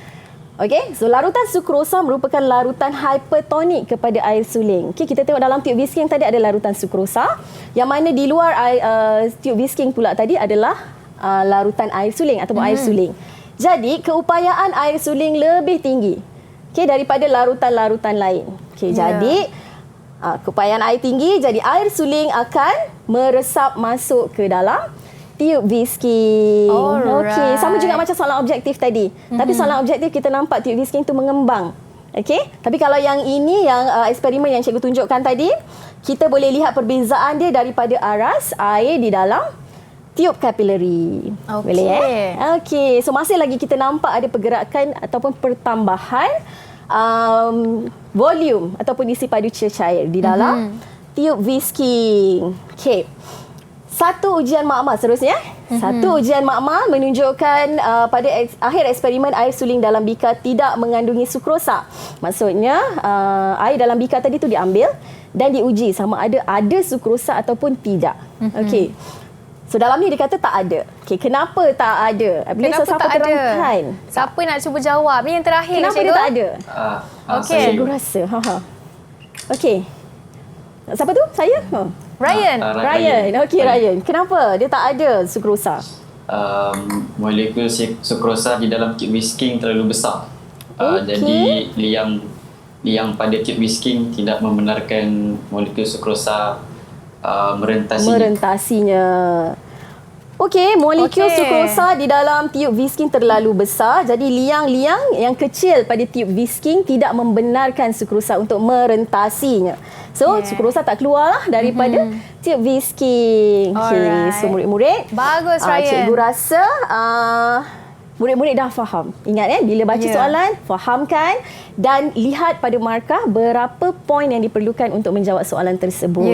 Okey, so larutan sukrosa merupakan larutan hypertonik kepada air suling. Okey, kita tengok dalam tube whisking tadi ada larutan sukrosa, yang mana di luar tube whisking pula tadi adalah larutan air suling ataupun air suling. Jadi, keupayaan air suling lebih tinggi daripada larutan-larutan lain. Jadi keupayaan air tinggi, jadi air suling akan meresap masuk ke dalam tube whisking. Okey, sama juga macam soalan objektif tadi. Tapi soalan objektif kita nampak tube whisking tu mengembang. Okey, tapi kalau yang ini yang eksperimen yang cikgu tunjukkan tadi, kita boleh lihat perbezaan dia daripada aras air di dalam tube kapilari. Boleh Okey, so masih lagi kita nampak ada pergerakan ataupun pertambahan volume ataupun isi padu cair di dalam tube whisking. Okey. Satu ujian makmal seterusnya. Satu ujian makmal menunjukkan pada akhir eksperimen air suling dalam bikar tidak mengandungi sukrosa. Maksudnya air dalam bikar tadi tu diambil dan diuji sama ada sukrosa ataupun tidak. Okey. So dalam ni dia kata tak ada. Okey, kenapa tak ada? Boleh Kenapa sesiapa tak ada? terangkan? Siapa nak cuba jawab? Ni yang terakhir, Kenapa cikgu. dia tak ada? Okey. Cikgu rasa. Okey. Siapa tu? Saya? Ryan. Ryan. Okey, Ryan. Kenapa dia tak ada sukrosa? Molekul sukrosa di dalam tube whisking terlalu besar. Jadi liang pada tube whisking tidak membenarkan molekul sukrosa merentasinya. Okey, molekul sukrosa di dalam tiub whisking terlalu besar. Jadi liang-liang yang kecil pada tiub whisking tidak membenarkan sukrosa untuk merentasinya. So, sukrosa tak keluarlah daripada tiub whisking. Okey, so murid-murid. Bagus, Ryan. Cikgu rasa murid-murid dah faham. Ingat bila baca soalan, fahamkan dan lihat pada markah berapa poin yang diperlukan untuk menjawab soalan tersebut.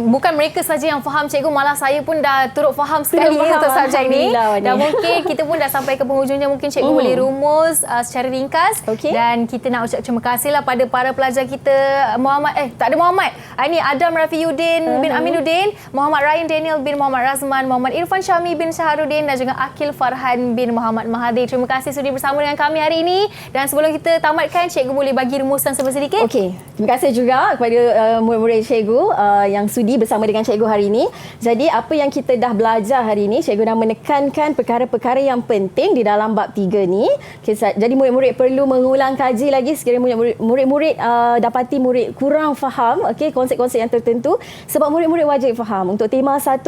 Bukan mereka saja yang faham, cikgu, malah saya pun dah turut faham sekali untuk subjek ni. Dan mungkin kita pun dah sampai ke penghujungnya. Mungkin cikgu boleh rumus secara ringkas. Dan kita nak ucap terima kasihlah pada para pelajar kita. Tak ada Muhammad. Ini Adam Rafiuddin bin Aminuddin, Muhammad Ryan Daniel bin Muhammad Razman, Muhammad Irfan Syami bin Syaharuddin dan juga Akil Farhan bin Muhammad Mahathir. Terima kasih sudi bersama dengan kami hari ini. Dan sebelum kita tamatkan, cikgu boleh bagi rumusan sedikit? Okey. Terima kasih juga kepada murid-murid cikgu yang sudi bersama dengan cikgu hari ini. Jadi apa yang kita dah belajar hari ini, cikgu dah menekankan perkara-perkara yang penting di dalam bab 3 ni. Okay, jadi murid-murid perlu mengulang kaji lagi sekiranya murid-murid dapati murid kurang faham konsep-konsep yang tertentu, sebab murid-murid wajib faham untuk tema 1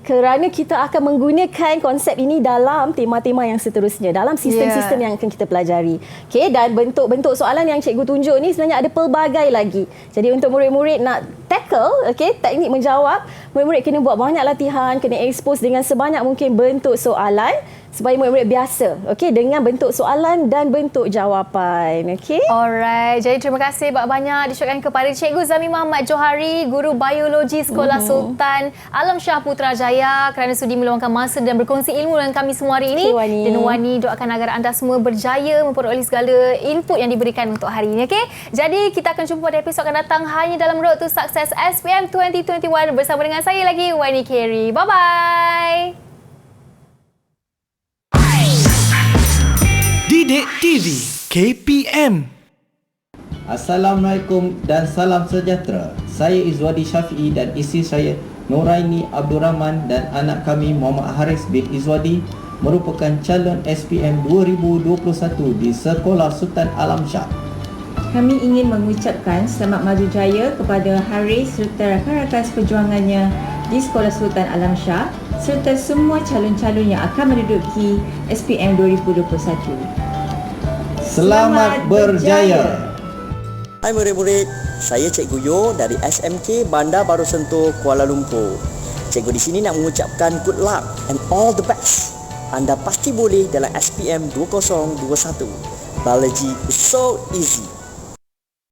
kerana kita akan menggunakan konsep ini dalam tema-tema yang seterusnya, dalam sistem-sistem yang akan kita pelajari. Okey, dan bentuk-bentuk soalan yang cikgu tunjuk ni sebenarnya ada pelbagai lagi. Jadi untuk murid-murid nak tackle teknik menjawab, murid-murid kena buat banyak latihan, kena expose dengan sebanyak mungkin bentuk soalan supaya murid-murid biasa dengan bentuk soalan dan bentuk jawapan. Alright. Jadi terima kasih banyak disyukurkan kepada Cikgu Zami Muhammad Johari, Guru Biologi Sekolah Sultan Alam Shah Putrajaya, kerana sudi meluangkan masa dan berkongsi ilmu dengan kami semua hari ini. Dan Wani doakan agar anda semua berjaya memperoleh segala input yang diberikan untuk hari ini. Jadi kita akan jumpa pada episod akan datang hanya dalam Road to Success SPM 2021 bersama dengan saya lagi, Wani Carey. Bye-bye. Didik TV KPM. Assalamualaikum dan salam sejahtera. Saya Izwadi Syafi'i dan isteri saya Nuraini Abdul Rahman dan anak kami Muhammad Haris bin Izwadi merupakan calon SPM 2021 di Sekolah Sultan Alam Shah. Kami ingin mengucapkan selamat maju jaya kepada Haris serta rakan-rakan seperjuangannya di Sekolah Sultan Alam Shah serta semua calon-calon yang akan menduduki SPM 2021. Selamat berjaya. Hai murid-murid, saya Cikgu Yo dari SMK Bandar Baru Sentul, Kuala Lumpur. Cikgu di sini nak mengucapkan good luck and all the best. Anda pasti boleh dalam SPM 2021. Biology is so easy.